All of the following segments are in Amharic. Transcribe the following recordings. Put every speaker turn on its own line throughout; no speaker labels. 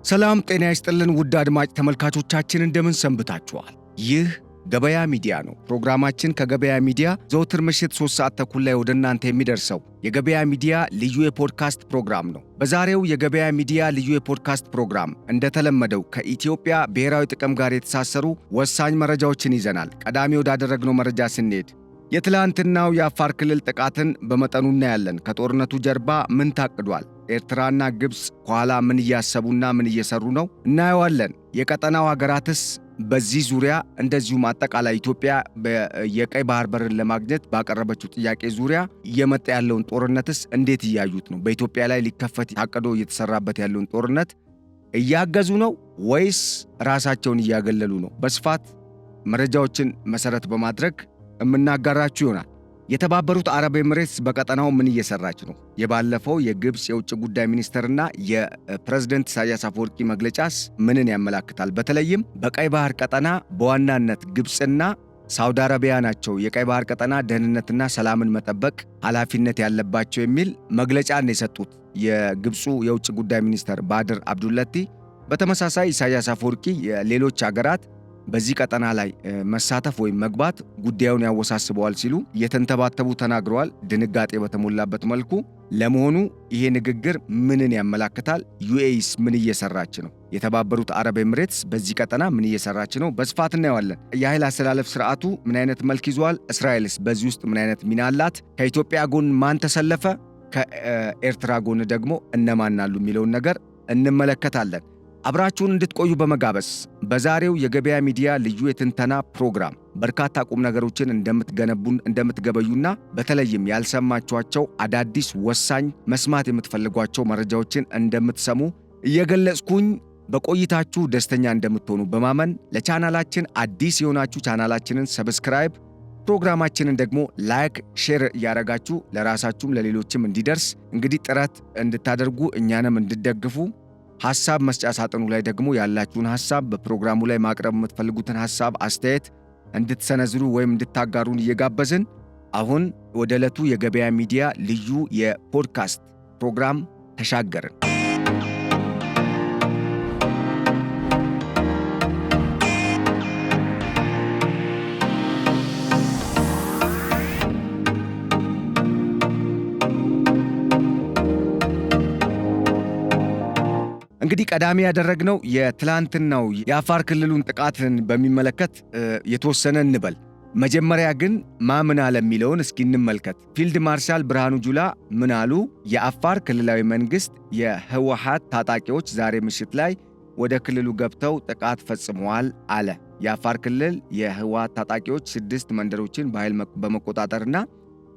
ሰላም ጤና ይስጥልን ውድ አድማጭ ተመልካቾቻችን እንደምን ሰንብታችኋል? ይህ ገበያ ሚዲያ ነው። ፕሮግራማችን ከገበያ ሚዲያ ዘወትር ምሽት 3 ሰዓት ተኩል ላይ ወደ እናንተ የሚደርሰው የገበያ ሚዲያ ልዩ የፖድካስት ፕሮግራም ነው። በዛሬው የገበያ ሚዲያ ልዩ የፖድካስት ፕሮግራም እንደተለመደው ከኢትዮጵያ ብሔራዊ ጥቅም ጋር የተሳሰሩ ወሳኝ መረጃዎችን ይዘናል። ቀዳሚ ወዳደረግነው መረጃ ስንሄድ የትላንትናው የአፋር ክልል ጥቃትን በመጠኑ እናያለን። ከጦርነቱ ጀርባ ምን ታቅዷል? ኤርትራና ግብፅ ከኋላ ምን እያሰቡና ምን እየሰሩ ነው? እናየዋለን። የቀጠናው ሀገራትስ በዚህ ዙሪያ እንደዚሁም አጠቃላይ ኢትዮጵያ የቀይ ባህር በርን ለማግኘት ባቀረበችው ጥያቄ ዙሪያ እየመጣ ያለውን ጦርነትስ እንዴት እያዩት ነው? በኢትዮጵያ ላይ ሊከፈት ታቅዶ እየተሰራበት ያለውን ጦርነት እያገዙ ነው ወይስ ራሳቸውን እያገለሉ ነው? በስፋት መረጃዎችን መሰረት በማድረግ የምናጋራችሁ ይሆናል። የተባበሩት አረብ ኤምሬትስ በቀጠናው ምን እየሰራች ነው? የባለፈው የግብፅ የውጭ ጉዳይ ሚኒስትርና የፕሬዝዳንት ኢሳያስ አፈወርቂ መግለጫስ ምንን ያመላክታል? በተለይም በቀይ ባህር ቀጠና በዋናነት ግብፅና ሳውዲ አረቢያ ናቸው የቀይ ባህር ቀጠና ደህንነትና ሰላምን መጠበቅ ኃላፊነት ያለባቸው የሚል መግለጫን የሰጡት የግብፁ የውጭ ጉዳይ ሚኒስትር ባድር አብዱላቲ። በተመሳሳይ ኢሳያስ አፈወርቂ የሌሎች ሀገራት በዚህ ቀጠና ላይ መሳተፍ ወይም መግባት ጉዳዩን ያወሳስበዋል ሲሉ እየተንተባተቡ ተናግረዋል፣ ድንጋጤ በተሞላበት መልኩ። ለመሆኑ ይሄ ንግግር ምንን ያመላክታል? ዩኤኢስ ምን እየሰራች ነው? የተባበሩት አረብ ኤምሬትስ በዚህ ቀጠና ምን እየሰራች ነው? በስፋት እናየዋለን። የኃይል አስተላለፍ ስርዓቱ ምን አይነት መልክ ይዟል? እስራኤልስ በዚህ ውስጥ ምን አይነት ሚና አላት? ከኢትዮጵያ ጎን ማን ተሰለፈ? ከኤርትራ ጎን ደግሞ እነማን አሉ የሚለውን ነገር እንመለከታለን። አብራችሁን እንድትቆዩ በመጋበዝ በዛሬው የገበያ ሚዲያ ልዩ የትንተና ፕሮግራም በርካታ ቁም ነገሮችን እንደምትገበዩና በተለይም ያልሰማችኋቸው አዳዲስ ወሳኝ መስማት የምትፈልጓቸው መረጃዎችን እንደምትሰሙ እየገለጽኩኝ በቆይታችሁ ደስተኛ እንደምትሆኑ በማመን ለቻናላችን አዲስ የሆናችሁ ቻናላችንን ሰብስክራይብ፣ ፕሮግራማችንን ደግሞ ላይክ፣ ሼር እያደረጋችሁ ለራሳችሁም ለሌሎችም እንዲደርስ እንግዲህ ጥረት እንድታደርጉ እኛንም እንድትደግፉ ሐሳብ መስጫ ሳጥኑ ላይ ደግሞ ያላችሁን ሐሳብ በፕሮግራሙ ላይ ማቅረብ የምትፈልጉትን ሐሳብ አስተያየት እንድትሰነዝሩ ወይም እንድታጋሩን እየጋበዝን አሁን ወደ ዕለቱ የገበያ ሚዲያ ልዩ የፖድካስት ፕሮግራም ተሻገርን። እንግዲህ ቀዳሚ ያደረግነው የትላንትናው የአፋር ክልሉን ጥቃትን በሚመለከት የተወሰነ እንበል። መጀመሪያ ግን ምን አለ የሚለውን እስኪ እንመልከት። ፊልድ ማርሻል ብርሃኑ ጁላ ምን አሉ? የአፋር ክልላዊ መንግስት የህወሓት ታጣቂዎች ዛሬ ምሽት ላይ ወደ ክልሉ ገብተው ጥቃት ፈጽመዋል አለ። የአፋር ክልል የህወሓት ታጣቂዎች 6 መንደሮችን በኃይል በመቆጣጠርና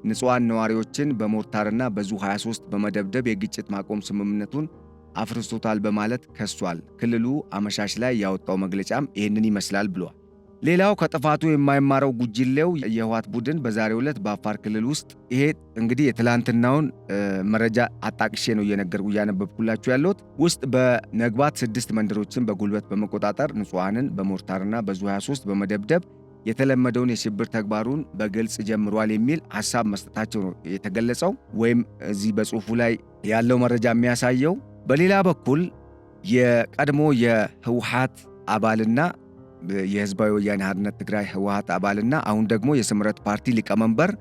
ንጹሃን ነዋሪዎችን በሞርታርና በዙ 23 በመደብደብ የግጭት ማቆም ስምምነቱን አፍርሶታል በማለት ከሷል። ክልሉ አመሻሽ ላይ ያወጣው መግለጫም ይህንን ይመስላል ብሏል። ሌላው ከጥፋቱ የማይማረው ጉጅሌው የህወሓት ቡድን በዛሬው ዕለት በአፋር ክልል ውስጥ ይሄ እንግዲህ የትላንትናውን መረጃ አጣቅሼ ነው እያነበብኩላችሁ ያለሁት ውስጥ በመግባት 6 መንደሮችን በጉልበት በመቆጣጠር ንጹሃንን በሞርታርና በዙ 23 በመደብደብ የተለመደውን የሽብር ተግባሩን በግልጽ ጀምሯል የሚል ሐሳብ መስጠታቸው ነው የተገለጸው ወይም እዚህ በጽሑፉ ላይ ያለው መረጃ የሚያሳየው። በሌላ በኩል የቀድሞ የህወሓት አባልና የህዝባዊ ወያኔ ሓርነት ትግራይ ህወሓት አባልና አሁን ደግሞ የስምረት ፓርቲ ሊቀመንበር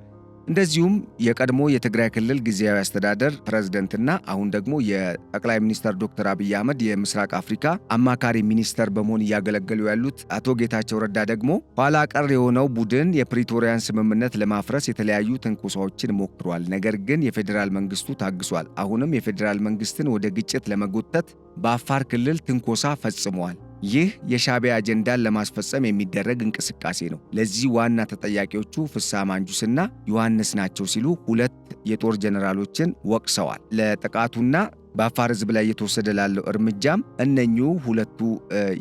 እንደዚሁም የቀድሞ የትግራይ ክልል ጊዜያዊ አስተዳደር ፕሬዝዳንትና አሁን ደግሞ የጠቅላይ ሚኒስትር ዶክተር አብይ አህመድ የምስራቅ አፍሪካ አማካሪ ሚኒስተር በመሆን እያገለገሉ ያሉት አቶ ጌታቸው ረዳ ደግሞ ኋላ ቀር የሆነው ቡድን የፕሪቶሪያን ስምምነት ለማፍረስ የተለያዩ ትንኮሳዎችን ሞክሯል። ነገር ግን የፌዴራል መንግስቱ ታግሷል። አሁንም የፌዴራል መንግስትን ወደ ግጭት ለመጎተት በአፋር ክልል ትንኮሳ ፈጽመዋል። ይህ የሻዕቢያ አጀንዳን ለማስፈጸም የሚደረግ እንቅስቃሴ ነው። ለዚህ ዋና ተጠያቂዎቹ ፍስሐ ማንጁስና ዮሐንስ ናቸው ሲሉ 2 የጦር ጀነራሎችን ወቅሰዋል። ለጥቃቱና በአፋር ህዝብ ላይ እየተወሰደ ላለው እርምጃም እነኚሁ 2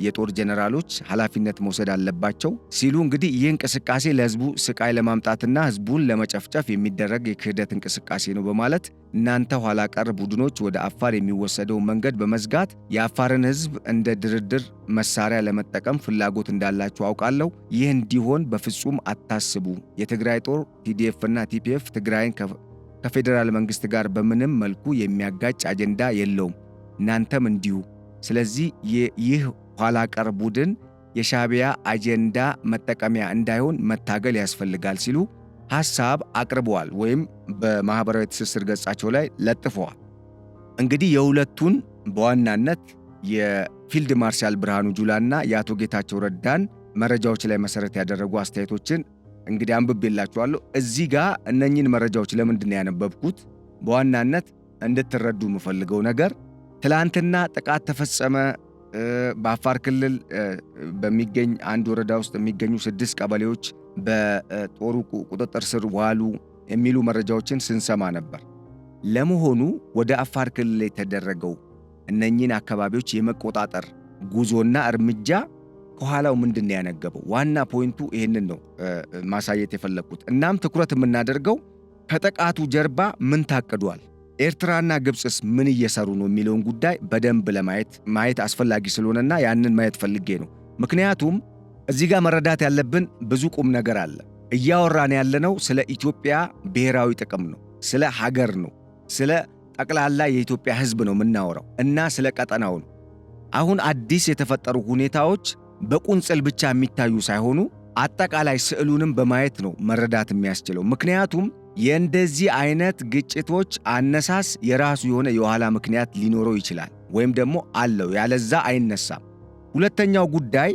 የጦር ጀነራሎች ኃላፊነት መውሰድ አለባቸው ሲሉ እንግዲህ ይህ እንቅስቃሴ ለህዝቡ ስቃይ ለማምጣትና ህዝቡን ለመጨፍጨፍ የሚደረግ የክህደት እንቅስቃሴ ነው በማለት እናንተ ኋላ ቀር ቡድኖች ወደ አፋር የሚወሰደውን መንገድ በመዝጋት የአፋርን ህዝብ እንደ ድርድር መሳሪያ ለመጠቀም ፍላጎት እንዳላችሁ አውቃለሁ። ይህ እንዲሆን በፍጹም አታስቡ። የትግራይ ጦር ቲዲኤፍ እና ቲፒኤፍ ትግራይን ከፌዴራል መንግስት ጋር በምንም መልኩ የሚያጋጭ አጀንዳ የለውም። እናንተም እንዲሁ ስለዚህ ይህ ኋላ ቀር ቡድን የሻዕቢያ አጀንዳ መጠቀሚያ እንዳይሆን መታገል ያስፈልጋል ሲሉ ሐሳብ አቅርበዋል ወይም በማህበራዊ ትስስር ገጻቸው ላይ ለጥፈዋል። እንግዲህ የሁለቱን በዋናነት የፊልድ ማርሻል ብርሃኑ ጁላና የአቶ ጌታቸው ረዳን መረጃዎች ላይ መሰረት ያደረጉ አስተያየቶችን እንግዲህ አንብቤላችኋለሁ። እዚህ ጋር እነኚህን መረጃዎች ለምንድን ነው ያነበብኩት? በዋናነት እንድትረዱ የምፈልገው ነገር ትላንትና ጥቃት ተፈጸመ፣ በአፋር ክልል በሚገኝ አንድ ወረዳ ውስጥ የሚገኙ 6 ቀበሌዎች በጦሩ ቁጥጥር ስር ዋሉ የሚሉ መረጃዎችን ስንሰማ ነበር። ለመሆኑ ወደ አፋር ክልል የተደረገው እነኚህን አካባቢዎች የመቆጣጠር ጉዞና እርምጃ ከኋላው ምንድን ነው ያነገበው? ዋና ፖይንቱ ይህንን ነው ማሳየት የፈለግኩት። እናም ትኩረት የምናደርገው ከጥቃቱ ጀርባ ምን ታቅዷል፣ ኤርትራና ግብፅስ ምን እየሰሩ ነው የሚለውን ጉዳይ በደንብ ማየት አስፈላጊ ስለሆነና ያንን ማየት ፈልጌ ነው። ምክንያቱም እዚህ ጋር መረዳት ያለብን ብዙ ቁም ነገር አለ። እያወራን ያለነው ስለ ኢትዮጵያ ብሔራዊ ጥቅም ነው፣ ስለ ሀገር ነው፣ ስለ ጠቅላላ የኢትዮጵያ ሕዝብ ነው የምናወራው እና ስለ ቀጠናው ነው። አሁን አዲስ የተፈጠሩ ሁኔታዎች በቁንጽል ብቻ የሚታዩ ሳይሆኑ አጠቃላይ ስዕሉንም በማየት ነው መረዳት የሚያስችለው። ምክንያቱም የእንደዚህ አይነት ግጭቶች አነሳስ የራሱ የሆነ የኋላ ምክንያት ሊኖረው ይችላል ወይም ደግሞ አለው፣ ያለዛ አይነሳም። ሁለተኛው ጉዳይ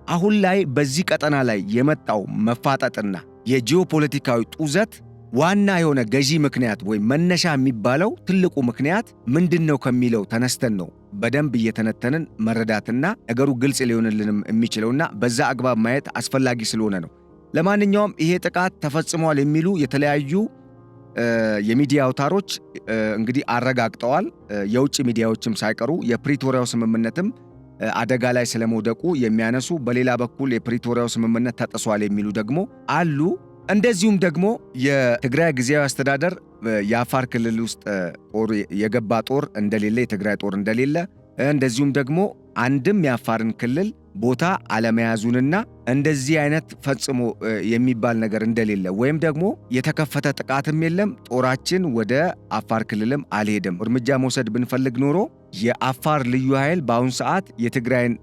አሁን ላይ በዚህ ቀጠና ላይ የመጣው መፋጠጥና የጂኦፖለቲካዊ ጡዘት ዋና የሆነ ገዢ ምክንያት ወይም መነሻ የሚባለው ትልቁ ምክንያት ምንድነው ከሚለው ተነስተን ነው በደንብ እየተነተንን መረዳትና ነገሩ ግልጽ ሊሆንልንም የሚችለውና በዛ አግባብ ማየት አስፈላጊ ስለሆነ ነው። ለማንኛውም ይሄ ጥቃት ተፈጽሟል የሚሉ የተለያዩ የሚዲያ አውታሮች እንግዲህ አረጋግጠዋል። የውጭ ሚዲያዎችም ሳይቀሩ የፕሪቶሪያው ስምምነትም አደጋ ላይ ስለመውደቁ የሚያነሱ፣ በሌላ በኩል የፕሪቶሪያው ስምምነት ተጥሷል የሚሉ ደግሞ አሉ። እንደዚሁም ደግሞ የትግራይ ጊዜያዊ አስተዳደር የአፋር ክልል ውስጥ የገባ ጦር እንደሌለ፣ የትግራይ ጦር እንደሌለ፣ እንደዚሁም ደግሞ አንድም የአፋርን ክልል ቦታ አለመያዙንና እንደዚህ አይነት ፈጽሞ የሚባል ነገር እንደሌለ ወይም ደግሞ የተከፈተ ጥቃትም የለም፣ ጦራችን ወደ አፋር ክልልም አልሄደም። እርምጃ መውሰድ ብንፈልግ ኖሮ የአፋር ልዩ ኃይል በአሁን ሰዓት የትግራይን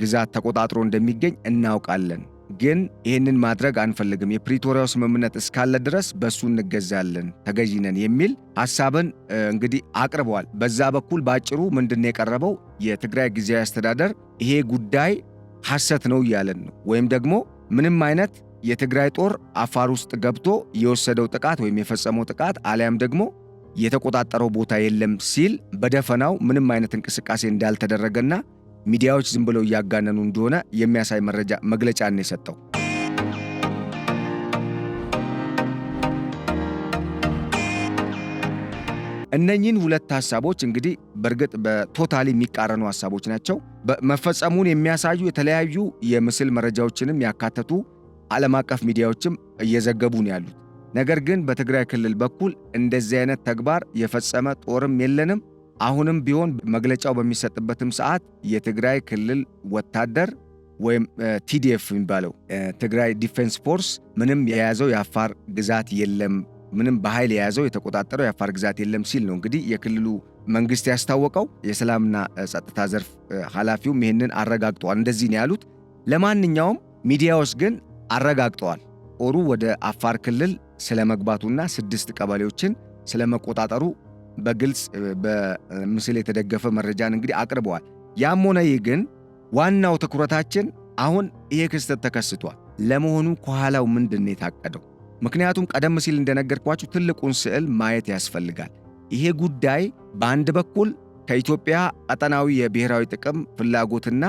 ግዛት ተቆጣጥሮ እንደሚገኝ እናውቃለን። ግን ይህንን ማድረግ አንፈልግም። የፕሪቶሪያው ስምምነት እስካለ ድረስ በሱ እንገዛለን፣ ተገዢነን የሚል ሐሳብን እንግዲህ አቅርበዋል። በዛ በኩል ባጭሩ ምንድነው የቀረበው? የትግራይ ጊዜያዊ አስተዳደር ይሄ ጉዳይ ሐሰት ነው እያለን ነው፣ ወይም ደግሞ ምንም አይነት የትግራይ ጦር አፋር ውስጥ ገብቶ የወሰደው ጥቃት ወይም የፈጸመው ጥቃት አሊያም ደግሞ የተቆጣጠረው ቦታ የለም ሲል በደፈናው ምንም አይነት እንቅስቃሴ እንዳልተደረገና ሚዲያዎች ዝም ብለው እያጋነኑ እንደሆነ የሚያሳይ መግለጫ ነው የሰጠው። እነኚህን ሁለት ሐሳቦች እንግዲህ በእርግጥ በቶታሊ የሚቃረኑ ሐሳቦች ናቸው። መፈጸሙን የሚያሳዩ የተለያዩ የምስል መረጃዎችንም ያካተቱ ዓለም አቀፍ ሚዲያዎችም እየዘገቡ ነው ያሉት። ነገር ግን በትግራይ ክልል በኩል እንደዚህ አይነት ተግባር የፈጸመ ጦርም የለንም። አሁንም ቢሆን መግለጫው በሚሰጥበትም ሰዓት የትግራይ ክልል ወታደር ወይም ቲዲኤፍ የሚባለው ትግራይ ዲፌንስ ፎርስ ምንም የያዘው የአፋር ግዛት የለም፣ ምንም በኃይል የያዘው የተቆጣጠረው የአፋር ግዛት የለም ሲል ነው እንግዲህ የክልሉ መንግስት ያስታወቀው። የሰላምና ጸጥታ ዘርፍ ኃላፊውም ይህንን አረጋግጠዋል። እንደዚህ ነው ያሉት። ለማንኛውም ሚዲያዎች ግን አረጋግጠዋል ጦሩ ወደ አፋር ክልል ስለመግባቱና 6 ቀበሌዎችን ስለመቆጣጠሩ በግልጽ በምስል የተደገፈ መረጃን እንግዲህ አቅርበዋል። ያም ሆነ ይህ ግን ዋናው ትኩረታችን አሁን ይሄ ክስተት ተከስቷል። ለመሆኑ ከኋላው ምንድነው የታቀደው? ምክንያቱም ቀደም ሲል እንደነገርኳችሁ ትልቁን ስዕል ማየት ያስፈልጋል። ይሄ ጉዳይ በአንድ በኩል ከኢትዮጵያ ቀጠናዊ የብሔራዊ ጥቅም ፍላጎትና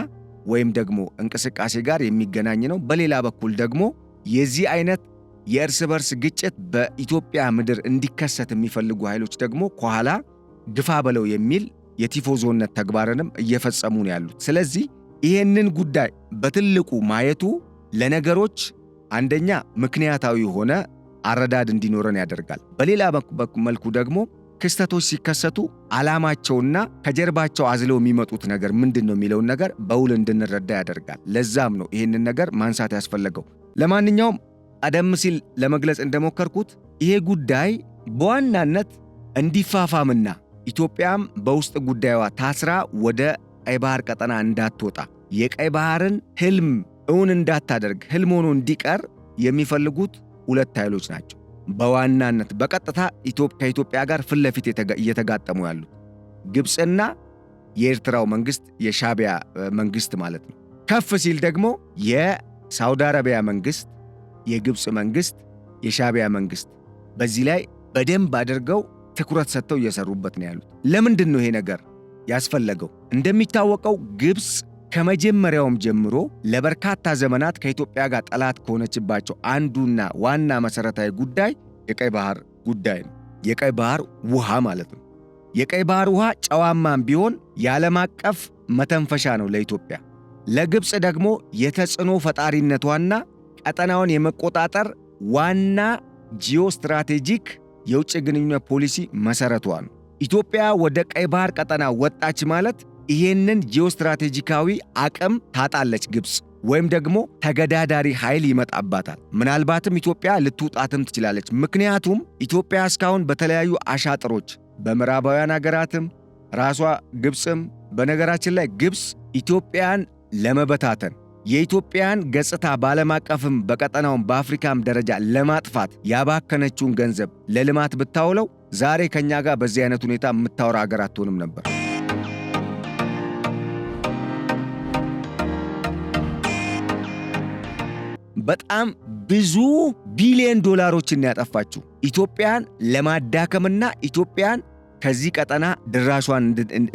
ወይም ደግሞ እንቅስቃሴ ጋር የሚገናኝ ነው። በሌላ በኩል ደግሞ የዚህ አይነት የእርስ በርስ ግጭት በኢትዮጵያ ምድር እንዲከሰት የሚፈልጉ ኃይሎች ደግሞ ከኋላ ግፋ በለው የሚል የቲፎዞነት ተግባርንም እየፈጸሙ ነው ያሉት። ስለዚህ ይህንን ጉዳይ በትልቁ ማየቱ ለነገሮች አንደኛ ምክንያታዊ ሆነ አረዳድ እንዲኖረን ያደርጋል። በሌላ መልኩ ደግሞ ክስተቶች ሲከሰቱ ዓላማቸውና ከጀርባቸው አዝለው የሚመጡት ነገር ምንድነው የሚለውን ነገር በውል እንድንረዳ ያደርጋል። ለዛም ነው ይህንን ነገር ማንሳት ያስፈለገው። ለማንኛውም ቀደም ሲል ለመግለጽ እንደሞከርኩት ይሄ ጉዳይ በዋናነት እንዲፋፋምና ኢትዮጵያም በውስጥ ጉዳዩዋ ታስራ ወደ ቀይ ባህር ቀጠና እንዳትወጣ የቀይ ባህርን ህልም እውን እንዳታደርግ ህልም ሆኖ እንዲቀር የሚፈልጉት ሁለት ኃይሎች ናቸው። በዋናነት በቀጥታ ከኢትዮጵያ ጋር ፊት ለፊት እየተጋጠሙ ያሉት ግብፅና የኤርትራው መንግስት የሻዕቢያ መንግስት ማለት ነው። ከፍ ሲል ደግሞ የሳውዲ አረቢያ መንግስት፣ የግብፅ መንግስት፣ የሻዕቢያ መንግስት በዚህ ላይ በደንብ አድርገው ትኩረት ሰጥተው እየሰሩበት ነው ያሉት። ለምንድን ነው ይሄ ነገር ያስፈለገው? እንደሚታወቀው ግብፅ ከመጀመሪያውም ጀምሮ ለበርካታ ዘመናት ከኢትዮጵያ ጋር ጠላት ከሆነችባቸው አንዱና ዋና መሰረታዊ ጉዳይ የቀይ ባህር ጉዳይ ነው። የቀይ ባህር ውሃ ማለት ነው። የቀይ ባህር ውሃ ጨዋማም ቢሆን የዓለም አቀፍ መተንፈሻ ነው ለኢትዮጵያ። ለግብፅ ደግሞ የተጽዕኖ ፈጣሪነቷና ቀጠናውን የመቆጣጠር ዋና ጂኦስትራቴጂክ የውጭ ግንኙነት ፖሊሲ መሰረቷ ነው። ኢትዮጵያ ወደ ቀይ ባህር ቀጠና ወጣች ማለት ይሄንን ጂኦስትራቴጂካዊ አቅም ታጣለች ግብፅ፣ ወይም ደግሞ ተገዳዳሪ ኃይል ይመጣባታል። ምናልባትም ኢትዮጵያ ልትውጣትም ትችላለች። ምክንያቱም ኢትዮጵያ እስካሁን በተለያዩ አሻጥሮች በምዕራባውያን ሀገራትም ራሷ ግብፅም፣ በነገራችን ላይ ግብፅ ኢትዮጵያን ለመበታተን የኢትዮጵያን ገጽታ በዓለም አቀፍም በቀጠናውም በአፍሪካም ደረጃ ለማጥፋት ያባከነችውን ገንዘብ ለልማት ብታውለው ዛሬ ከኛ ጋር በዚህ አይነት ሁኔታ የምታወራ ሀገር አትሆንም ነበር። በጣም ብዙ ቢሊዮን ዶላሮችን ያጠፋችው ኢትዮጵያን ለማዳከምና ኢትዮጵያን ከዚህ ቀጠና ድራሿን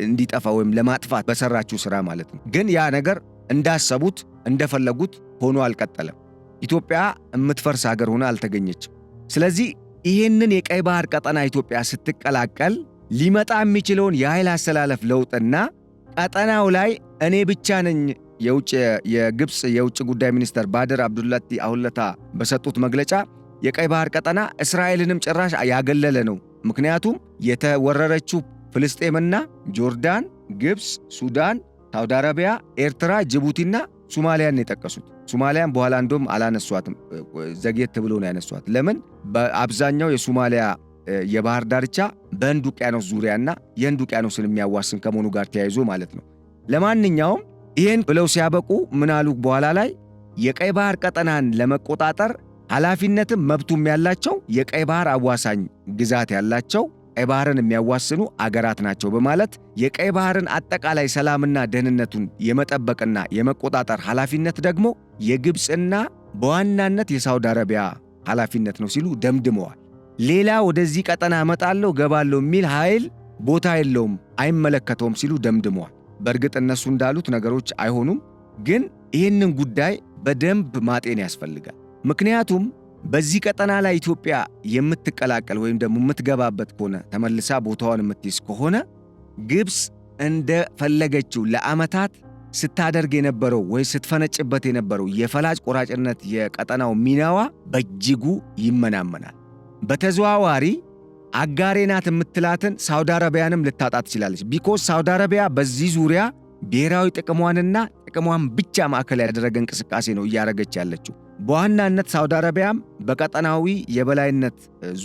እንዲጠፋ ወይም ለማጥፋት በሰራችው ሥራ ማለት ነው። ግን ያ ነገር እንዳሰቡት እንደፈለጉት ሆኖ አልቀጠለም። ኢትዮጵያ የምትፈርስ ሀገር ሆና አልተገኘችም። ስለዚህ ይህንን የቀይ ባህር ቀጠና ኢትዮጵያ ስትቀላቀል ሊመጣ የሚችለውን የኃይል አሰላለፍ ለውጥና ቀጠናው ላይ እኔ ብቻ ነኝ የግብፅ የውጭ ጉዳይ ሚኒስተር ባድር አብዱላቲ አሁለታ በሰጡት መግለጫ የቀይ ባህር ቀጠና እስራኤልንም ጭራሽ ያገለለ ነው። ምክንያቱም የተወረረችው ፍልስጤምና ጆርዳን፣ ግብፅ፣ ሱዳን፣ ሳውዲ አረቢያ፣ ኤርትራ፣ ጅቡቲና ሶማሊያን የጠቀሱት። ሶማሊያን በኋላ እንደውም አላነሷትም፣ ዘግየት ብሎ ነው ያነሷት። ለምን? በአብዛኛው የሶማሊያ የባህር ዳርቻ በህንድ ውቅያኖስ ዙሪያና የህንድ ውቅያኖስን የሚያዋስን ከመሆኑ ጋር ተያይዞ ማለት ነው። ለማንኛውም ይህን ብለው ሲያበቁ ምን አሉ? በኋላ ላይ የቀይ ባህር ቀጠናን ለመቆጣጠር ኃላፊነትም መብቱም ያላቸው የቀይ ባህር አዋሳኝ ግዛት ያላቸው ቀይ ባህርን የሚያዋስኑ አገራት ናቸው በማለት የቀይ ባህርን አጠቃላይ ሰላምና ደህንነቱን የመጠበቅና የመቆጣጠር ኃላፊነት ደግሞ የግብፅና በዋናነት የሳውዲ አረቢያ ኃላፊነት ነው ሲሉ ደምድመዋል። ሌላ ወደዚህ ቀጠና እመጣለሁ ገባለሁ የሚል ኃይል ቦታ የለውም፣ አይመለከተውም ሲሉ ደምድመዋል። በእርግጥ እነሱ እንዳሉት ነገሮች አይሆኑም፣ ግን ይህንን ጉዳይ በደንብ ማጤን ያስፈልጋል። ምክንያቱም በዚህ ቀጠና ላይ ኢትዮጵያ የምትቀላቀል ወይም ደግሞ የምትገባበት ከሆነ ተመልሳ ቦታዋን የምትይዝ ከሆነ ግብፅ እንደፈለገችው ለዓመታት ስታደርግ የነበረው ወይ ስትፈነጭበት የነበረው የፈላጭ ቆራጭነት የቀጠናው ሚናዋ በእጅጉ ይመናመናል። በተዘዋዋሪ አጋሬ ናት የምትላትን ሳውዲ አረቢያንም ልታጣ ትችላለች። ቢኮዝ ሳውዲ አረቢያ በዚህ ዙሪያ ብሔራዊ ጥቅሟንና ጥቅሟን ብቻ ማዕከል ያደረገ እንቅስቃሴ ነው እያደረገች ያለችው። በዋናነት ሳውዲ አረቢያም በቀጠናዊ የበላይነት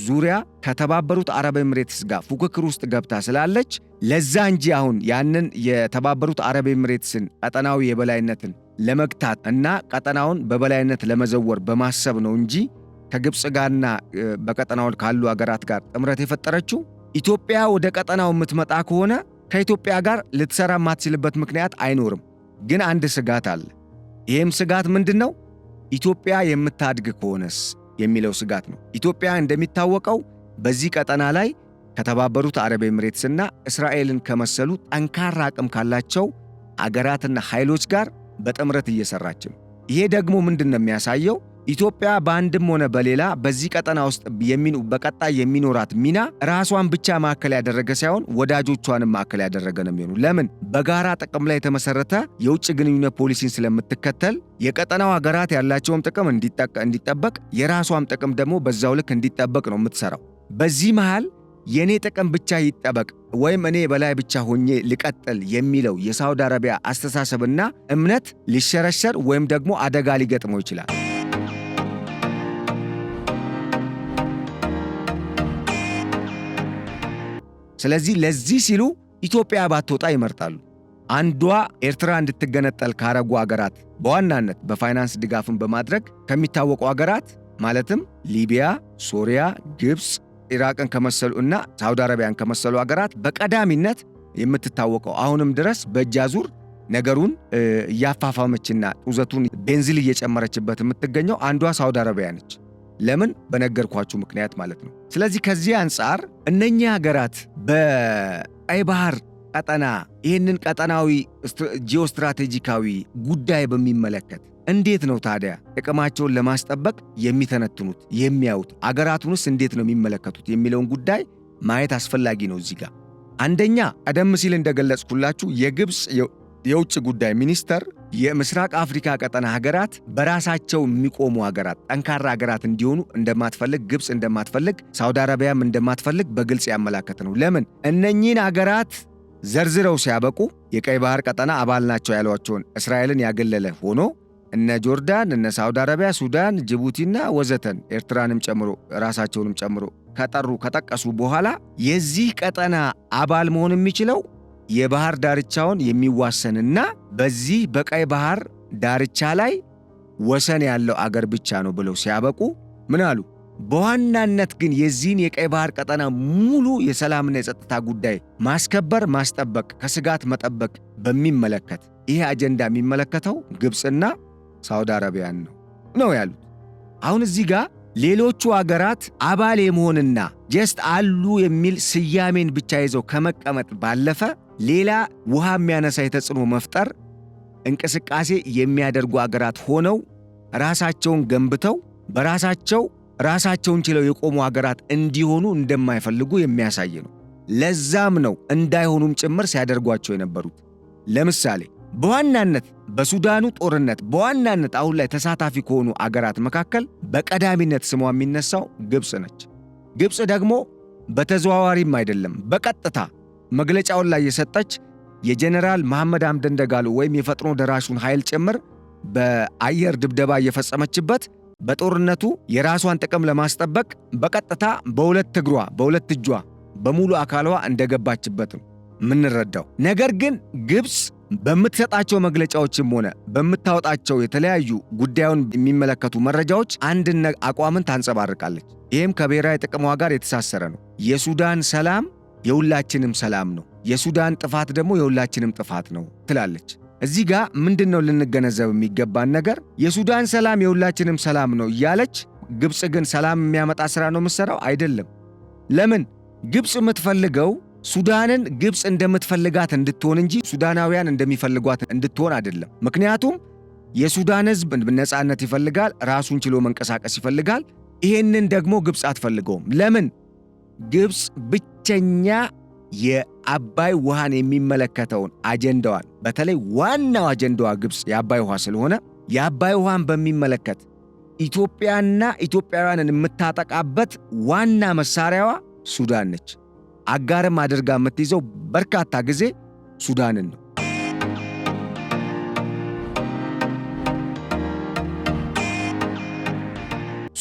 ዙሪያ ከተባበሩት አረብ ኤምሬትስ ጋር ፉክክር ውስጥ ገብታ ስላለች ለዛ እንጂ አሁን ያንን የተባበሩት አረብ ኤምሬትስን ቀጠናዊ የበላይነትን ለመግታት እና ቀጠናውን በበላይነት ለመዘወር በማሰብ ነው እንጂ ከግብፅ ጋርና በቀጠናው ካሉ አገራት ጋር ጥምረት የፈጠረችው። ኢትዮጵያ ወደ ቀጠናው የምትመጣ ከሆነ ከኢትዮጵያ ጋር ልትሰራ የማትችልበት ምክንያት አይኖርም። ግን አንድ ስጋት አለ። ይህም ስጋት ምንድን ነው? ኢትዮጵያ የምታድግ ከሆነስ የሚለው ስጋት ነው። ኢትዮጵያ እንደሚታወቀው በዚህ ቀጠና ላይ ከተባበሩት አረብ ኤምሬትስና እስራኤልን ከመሰሉ ጠንካራ አቅም ካላቸው አገራትና ኃይሎች ጋር በጥምረት እየሰራች ነው። ይሄ ደግሞ ምንድን ነው የሚያሳየው? ኢትዮጵያ በአንድም ሆነ በሌላ በዚህ ቀጠና ውስጥ በቀጣይ የሚኖራት ሚና ራሷን ብቻ ማዕከል ያደረገ ሳይሆን ወዳጆቿንም ማዕከል ያደረገ ነው የሚሆኑ። ለምን? በጋራ ጥቅም ላይ የተመሰረተ የውጭ ግንኙነት ፖሊሲን ስለምትከተል የቀጠናው ሀገራት ያላቸውም ጥቅም እንዲጠበቅ፣ የራሷም ጥቅም ደግሞ በዛው ልክ እንዲጠበቅ ነው የምትሰራው። በዚህ መሃል የኔ ጥቅም ብቻ ይጠበቅ ወይም እኔ በላይ ብቻ ሆኜ ልቀጥል የሚለው የሳውዲ አረቢያ አስተሳሰብና እምነት ሊሸረሸር ወይም ደግሞ አደጋ ሊገጥመው ይችላል። ስለዚህ ለዚህ ሲሉ ኢትዮጵያ ባትወጣ ይመርጣሉ። አንዷ ኤርትራ እንድትገነጠል ካረጉ አገራት በዋናነት በፋይናንስ ድጋፍን በማድረግ ከሚታወቁ አገራት ማለትም ሊቢያ፣ ሶሪያ፣ ግብፅ፣ ኢራቅን ከመሰሉ እና ሳውዲ አረቢያን ከመሰሉ አገራት በቀዳሚነት የምትታወቀው አሁንም ድረስ በእጃዙር ነገሩን እያፋፋመችና ጡዘቱን ቤንዚል እየጨመረችበት የምትገኘው አንዷ ሳውዲ አረቢያ ነች። ለምን? በነገርኳችሁ ምክንያት ማለት ነው። ስለዚህ ከዚህ አንጻር እነኚህ ሀገራት በቀይ ባህር ቀጠና ይህንን ቀጠናዊ ጂኦስትራቴጂካዊ ጉዳይ በሚመለከት እንዴት ነው ታዲያ ጥቅማቸውን ለማስጠበቅ የሚተነትኑት የሚያዩት? አገራቱንስ እንዴት ነው የሚመለከቱት የሚለውን ጉዳይ ማየት አስፈላጊ ነው። እዚህ ጋር አንደኛ ቀደም ሲል እንደገለጽኩላችሁ የግብፅ የውጭ ጉዳይ ሚኒስተር የምስራቅ አፍሪካ ቀጠና ሀገራት በራሳቸው የሚቆሙ ሀገራት ጠንካራ ሀገራት እንዲሆኑ እንደማትፈልግ ግብፅ እንደማትፈልግ ሳውዲ አረቢያም እንደማትፈልግ በግልጽ ያመላከተ ነው። ለምን? እነኚህን ሀገራት ዘርዝረው ሲያበቁ የቀይ ባህር ቀጠና አባል ናቸው ያሏቸውን እስራኤልን ያገለለ ሆኖ እነ ጆርዳን፣ እነ ሳውዲ አረቢያ፣ ሱዳን፣ ጅቡቲና ወዘተን ኤርትራንም ጨምሮ ራሳቸውንም ጨምሮ ከጠቀሱ በኋላ የዚህ ቀጠና አባል መሆን የሚችለው የባህር ዳርቻውን የሚዋሰንና በዚህ በቀይ ባህር ዳርቻ ላይ ወሰን ያለው አገር ብቻ ነው ብለው ሲያበቁ ምን አሉ? በዋናነት ግን የዚህን የቀይ ባህር ቀጠና ሙሉ የሰላምና የጸጥታ ጉዳይ ማስከበር፣ ማስጠበቅ፣ ከስጋት መጠበቅ በሚመለከት ይሄ አጀንዳ የሚመለከተው ግብፅና ሳውዲ አረቢያን ነው ያሉት። አሁን እዚህ ጋር ሌሎቹ አገራት አባል የመሆንና ጀስት አሉ የሚል ስያሜን ብቻ ይዘው ከመቀመጥ ባለፈ ሌላ ውሃ የሚያነሳ የተጽዕኖ መፍጠር እንቅስቃሴ የሚያደርጉ አገራት ሆነው ራሳቸውን ገንብተው በራሳቸው ራሳቸውን ችለው የቆሙ አገራት እንዲሆኑ እንደማይፈልጉ የሚያሳይ ነው። ለዛም ነው እንዳይሆኑም ጭምር ሲያደርጓቸው የነበሩት። ለምሳሌ በዋናነት በሱዳኑ ጦርነት በዋናነት አሁን ላይ ተሳታፊ ከሆኑ አገራት መካከል በቀዳሚነት ስሟ የሚነሳው ግብፅ ነች። ግብፅ ደግሞ በተዘዋዋሪም አይደለም በቀጥታ መግለጫውን ላይ የሰጠች የጀነራል መሐመድ ሐምደን ደጋሎ ወይም የፈጥኖ ደራሹን ኃይል ጭምር በአየር ድብደባ እየፈጸመችበት በጦርነቱ የራሷን ጥቅም ለማስጠበቅ በቀጥታ በሁለት እግሯ በሁለት እጇ በሙሉ አካሏ እንደገባችበት ነው ምንረዳው። ነገር ግን ግብፅ በምትሰጣቸው መግለጫዎችም ሆነ በምታወጣቸው የተለያዩ ጉዳዩን የሚመለከቱ መረጃዎች አንድ አቋምን ታንጸባርቃለች። ይህም ከብሔራዊ ጥቅሟ ጋር የተሳሰረ ነው። የሱዳን ሰላም የሁላችንም ሰላም ነው፣ የሱዳን ጥፋት ደግሞ የሁላችንም ጥፋት ነው ትላለች። እዚህ ጋር ምንድነው ልንገነዘብ የሚገባን ነገር? የሱዳን ሰላም የሁላችንም ሰላም ነው እያለች ግብፅ ግን ሰላም የሚያመጣ ሥራ ነው የምትሰራው? አይደለም። ለምን? ግብፅ የምትፈልገው ሱዳንን ግብፅ እንደምትፈልጋት እንድትሆን እንጂ ሱዳናውያን እንደሚፈልጓት እንድትሆን አይደለም። ምክንያቱም የሱዳን ሕዝብ ነፃነት ይፈልጋል፣ ራሱን ችሎ መንቀሳቀስ ይፈልጋል። ይሄንን ደግሞ ግብፅ አትፈልገውም። ለምን? ግብፅ ብቸኛ የአባይ ውሃን የሚመለከተውን አጀንዳዋን በተለይ ዋናው አጀንዳዋ ግብፅ የአባይ ውሃ ስለሆነ የአባይ ውሃን በሚመለከት ኢትዮጵያና ኢትዮጵያውያንን የምታጠቃበት ዋና መሳሪያዋ ሱዳን ነች። አጋርም አድርጋ የምትይዘው በርካታ ጊዜ ሱዳንን ነው።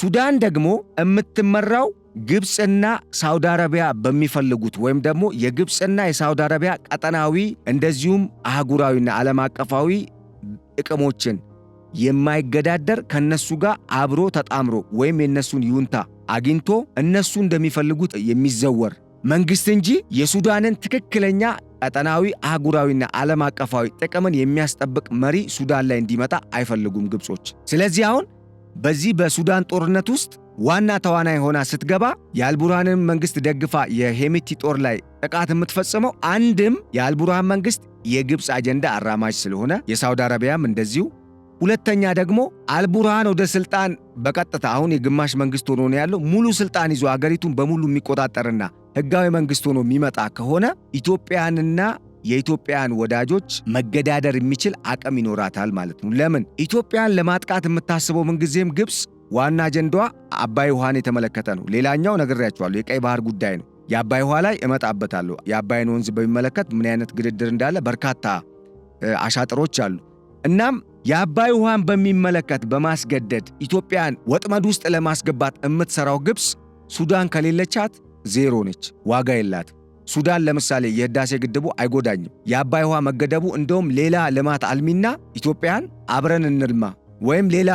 ሱዳን ደግሞ የምትመራው ግብፅና ሳውዲ አረቢያ በሚፈልጉት ወይም ደግሞ የግብፅና የሳውዲ አረቢያ ቀጠናዊ እንደዚሁም አህጉራዊና ዓለም አቀፋዊ ጥቅሞችን የማይገዳደር ከነሱ ጋር አብሮ ተጣምሮ ወይም የነሱን ይሁንታ አግኝቶ እነሱ እንደሚፈልጉት የሚዘወር መንግስት እንጂ የሱዳንን ትክክለኛ ቀጠናዊ አህጉራዊና ዓለም አቀፋዊ ጥቅምን የሚያስጠብቅ መሪ ሱዳን ላይ እንዲመጣ አይፈልጉም ግብጾች። ስለዚህ አሁን በዚህ በሱዳን ጦርነት ውስጥ ዋና ተዋናይ ሆና ስትገባ የአልቡርሃንን መንግስት ደግፋ የሄሜቲ ጦር ላይ ጥቃት የምትፈጽመው አንድም የአልቡርሃን መንግስት የግብፅ አጀንዳ አራማጅ ስለሆነ የሳውዲ አረቢያም እንደዚሁ፣ ሁለተኛ ደግሞ አልቡርሃን ወደ ስልጣን በቀጥታ አሁን የግማሽ መንግስት ሆኖ ነው ያለው ሙሉ ስልጣን ይዞ አገሪቱን በሙሉ የሚቆጣጠርና ህጋዊ መንግስት ሆኖ የሚመጣ ከሆነ ኢትዮጵያንና የኢትዮጵያን ወዳጆች መገዳደር የሚችል አቅም ይኖራታል ማለት ነው። ለምን? ኢትዮጵያን ለማጥቃት የምታስበው ምንጊዜም ግብፅ ዋና አጀንዳዋ አባይ ውሃን የተመለከተ ነው። ሌላኛው ነግሬያችኋለሁ፣ የቀይ ባህር ጉዳይ ነው። የአባይ ውሃ ላይ እመጣበታለሁ። የአባይን ወንዝ በሚመለከት ምን አይነት ግድድር እንዳለ በርካታ አሻጥሮች አሉ። እናም የአባይ ውሃን በሚመለከት በማስገደድ ኢትዮጵያን ወጥመድ ውስጥ ለማስገባት የምትሰራው ግብፅ ሱዳን ከሌለቻት ዜሮ ነች፣ ዋጋ የላትም። ሱዳን ለምሳሌ የህዳሴ ግድቡ አይጎዳኝም። የአባይ ውሃ መገደቡ እንደውም ሌላ ልማት አልሚና ኢትዮጵያን አብረን እንልማ ወይም ሌላ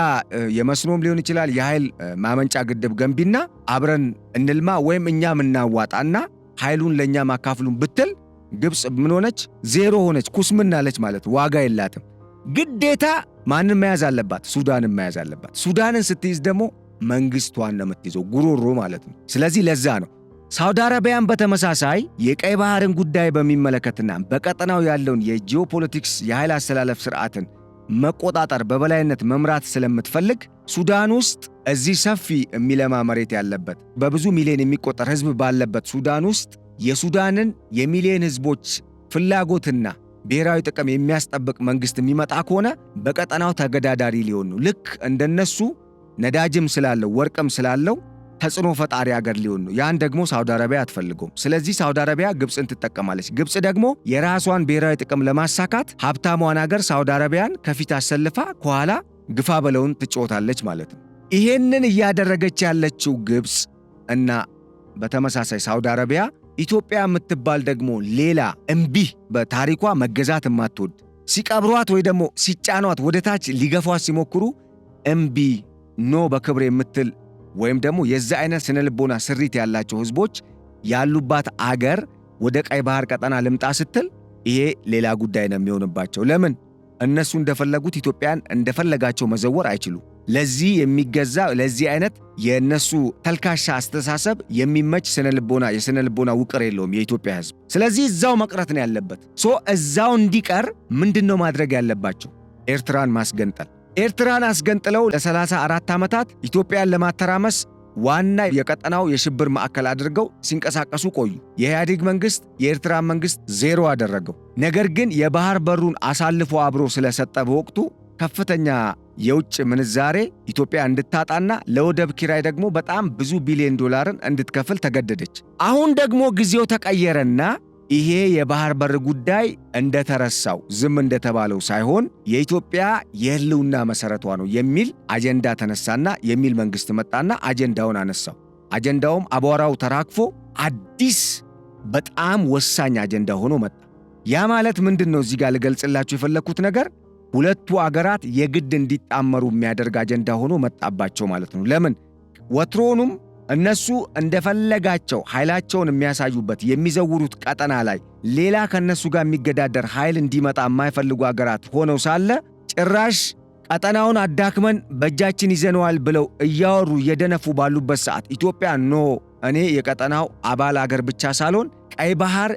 የመስኖም ሊሆን ይችላል የኃይል ማመንጫ ግድብ ገንቢና አብረን እንልማ ወይም እኛም እናዋጣና ኃይሉን ለኛ ማካፍሉን ብትል ግብጽ ምን ሆነች? ዜሮ ሆነች፣ ኩስምናለች ማለት ዋጋ የላትም። ግዴታ ማንን መያዝ አለባት? ሱዳንን መያዝ አለባት። ሱዳንን ስትይዝ ደግሞ መንግስቷን ነው የምትይዘው፣ ጉሮሮ ማለት ነው። ስለዚህ ለዛ ነው ሳውዲ አረቢያን በተመሳሳይ የቀይ ባህርን ጉዳይ በሚመለከትና በቀጠናው ያለውን የጂኦፖለቲክስ የኃይል አስተላለፍ ስርዓትን መቆጣጠር በበላይነት መምራት ስለምትፈልግ ሱዳን ውስጥ እዚህ ሰፊ የሚለማ መሬት ያለበት በብዙ ሚሊዮን የሚቆጠር ህዝብ ባለበት ሱዳን ውስጥ የሱዳንን የሚሊዮን ህዝቦች ፍላጎትና ብሔራዊ ጥቅም የሚያስጠብቅ መንግስት የሚመጣ ከሆነ በቀጠናው ተገዳዳሪ ሊሆን ነው። ልክ እንደነሱ ነዳጅም ስላለው ወርቅም ስላለው ተጽዕኖ ፈጣሪ አገር ሊሆን ነው። ያን ደግሞ ሳውዲ አረቢያ አትፈልገውም። ስለዚህ ሳውዲ አረቢያ ግብፅን ትጠቀማለች። ግብፅ ደግሞ የራሷን ብሔራዊ ጥቅም ለማሳካት ሀብታሟን አገር ሳውዲ አረቢያን ከፊት አሰልፋ ከኋላ ግፋ በለውን ትጫወታለች ማለት ነው። ይሄንን እያደረገች ያለችው ግብፅ እና በተመሳሳይ ሳውዲ አረቢያ ኢትዮጵያ የምትባል ደግሞ ሌላ እምቢ በታሪኳ መገዛት የማትወድ ሲቀብሯት ወይ ደግሞ ሲጫኗት ወደታች ሊገፏት ሲሞክሩ እምቢ ኖ በክብር የምትል ወይም ደግሞ የዛ አይነት ስነ ልቦና ስሪት ያላቸው ህዝቦች ያሉባት አገር ወደ ቀይ ባህር ቀጠና ልምጣ ስትል ይሄ ሌላ ጉዳይ ነው የሚሆንባቸው። ለምን? እነሱ እንደፈለጉት ኢትዮጵያን እንደፈለጋቸው መዘወር አይችሉ። ለዚህ የሚገዛ ለዚህ አይነት የነሱ ተልካሻ አስተሳሰብ የሚመች የስነ ልቦና ውቅር የለውም የኢትዮጵያ ህዝብ። ስለዚህ እዛው መቅረት ነው ያለበት። እዛው እንዲቀር ምንድነው ማድረግ ያለባቸው? ኤርትራን ማስገንጠል። ኤርትራን አስገንጥለው ለ34 ዓመታት ኢትዮጵያን ለማተራመስ ዋና የቀጠናው የሽብር ማዕከል አድርገው ሲንቀሳቀሱ ቆዩ። የኢህአዴግ መንግስት የኤርትራን መንግስት ዜሮ አደረገው። ነገር ግን የባህር በሩን አሳልፎ አብሮ ስለሰጠ በወቅቱ ከፍተኛ የውጭ ምንዛሬ ኢትዮጵያ እንድታጣና ለወደብ ኪራይ ደግሞ በጣም ብዙ ቢሊዮን ዶላርን እንድትከፍል ተገደደች። አሁን ደግሞ ጊዜው ተቀየረና ይሄ የባህር በር ጉዳይ እንደተረሳው ዝም እንደተባለው ሳይሆን የኢትዮጵያ የህልውና መሰረቷ ነው የሚል አጀንዳ ተነሳና የሚል መንግስት መጣና አጀንዳውን አነሳው። አጀንዳውም አቧራው ተራክፎ አዲስ በጣም ወሳኝ አጀንዳ ሆኖ መጣ። ያ ማለት ምንድነው? እዚህ ጋር ልገልጽላችሁ የፈለኩት ነገር ሁለቱ አገራት የግድ እንዲጣመሩ የሚያደርግ አጀንዳ ሆኖ መጣባቸው ማለት ነው። ለምን? ወትሮኑም እነሱ እንደፈለጋቸው ኃይላቸውን የሚያሳዩበት የሚዘውሩት ቀጠና ላይ ሌላ ከነሱ ጋር የሚገዳደር ኃይል እንዲመጣ የማይፈልጉ አገራት ሆነው ሳለ ጭራሽ ቀጠናውን አዳክመን በእጃችን ይዘነዋል ብለው እያወሩ እየደነፉ ባሉበት ሰዓት ኢትዮጵያ ኖ እኔ የቀጠናው አባል አገር ብቻ ሳልሆን ቀይ ባህር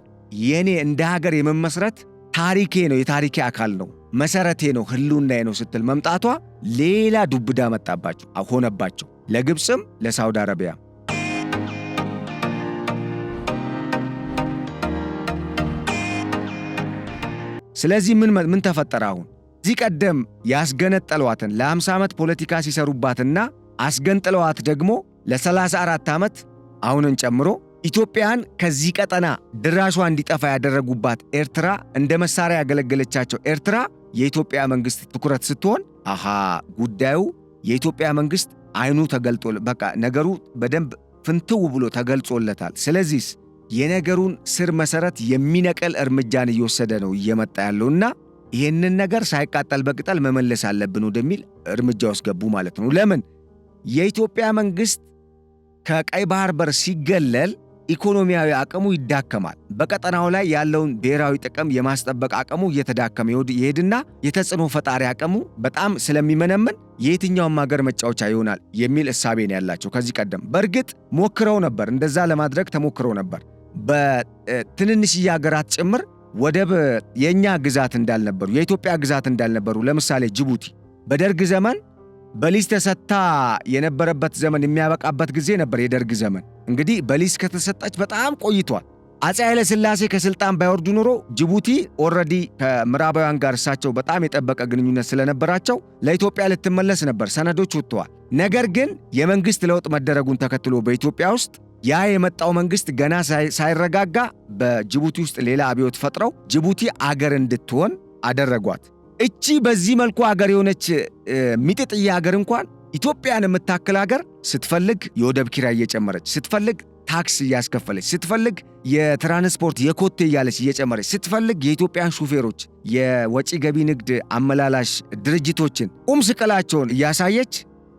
የኔ እንደ ሀገር የመመስረት ታሪኬ ነው፣ የታሪኬ አካል ነው፣ መሰረቴ ነው፣ ህልውናዬ ነው ስትል መምጣቷ ሌላ ዱብዳ መጣባቸው ሆነባቸው፣ ለግብፅም ለሳውዲ አረቢያ። ስለዚህ ምን ተፈጠረ? አሁን እዚህ ቀደም ያስገነጠሏትን ለ50 ዓመት ፖለቲካ ሲሰሩባትና አስገንጥለዋት ደግሞ ለ34 ዓመት አሁንን ጨምሮ ኢትዮጵያን ከዚህ ቀጠና ድራሿ እንዲጠፋ ያደረጉባት ኤርትራ እንደ መሳሪያ ያገለገለቻቸው ኤርትራ የኢትዮጵያ መንግስት ትኩረት ስትሆን ጉዳዩ የኢትዮጵያ መንግስት አይኑ ተገልጦ በቃ ነገሩ በደንብ ፍንትው ብሎ ተገልጾለታል። ስለዚህ የነገሩን ስር መሰረት የሚነቀል እርምጃን እየወሰደ ነው እየመጣ ያለውና ይህንን ነገር ሳይቃጠል በቅጠል መመለስ አለብን ወደሚል እርምጃ ውስጥ ገቡ ማለት ነው። ለምን? የኢትዮጵያ መንግስት ከቀይ ባህር በር ሲገለል ኢኮኖሚያዊ አቅሙ ይዳከማል። በቀጠናው ላይ ያለውን ብሔራዊ ጥቅም የማስጠበቅ አቅሙ እየተዳከመ ይሄድና የተጽዕኖ ፈጣሪ አቅሙ በጣም ስለሚመነምን የየትኛውም ሀገር መጫወቻ ይሆናል የሚል እሳቤን ያላቸው ከዚህ ቀደም በእርግጥ ሞክረው ነበር። እንደዛ ለማድረግ ተሞክረው ነበር። በትንንሽዬ ሀገራት ጭምር ወደብ የኛ ግዛት እንዳልነበሩ የኢትዮጵያ ግዛት እንዳልነበሩ ለምሳሌ ጅቡቲ በደርግ ዘመን በሊዝ ተሰጥታ የነበረበት ዘመን የሚያበቃበት ጊዜ ነበር የደርግ ዘመን። እንግዲህ በሊዝ ከተሰጠች በጣም ቆይቷል። አፄ ኃይለ ሥላሴ ከስልጣን ባይወርዱ ኖሮ ጅቡቲ ኦልሬዲ ከምዕራባውያን ጋር እሳቸው በጣም የጠበቀ ግንኙነት ስለነበራቸው ለኢትዮጵያ ልትመለስ ነበር፣ ሰነዶች ወጥተዋል። ነገር ግን የመንግስት ለውጥ መደረጉን ተከትሎ በኢትዮጵያ ውስጥ ያ የመጣው መንግስት ገና ሳይረጋጋ በጅቡቲ ውስጥ ሌላ አብዮት ፈጥረው ጅቡቲ አገር እንድትሆን አደረጓት። እቺ በዚህ መልኩ አገር የሆነች ሚጥጥዬ አገር እንኳን ኢትዮጵያን የምታክል አገር ስትፈልግ የወደብ ኪራይ እየጨመረች ስትፈልግ ታክስ እያስከፈለች ስትፈልግ የትራንስፖርት የኮቴ እያለች እየጨመረች ስትፈልግ የኢትዮጵያን ሹፌሮች የወጪ ገቢ ንግድ አመላላሽ ድርጅቶችን ስቅላቸውን እያሳየች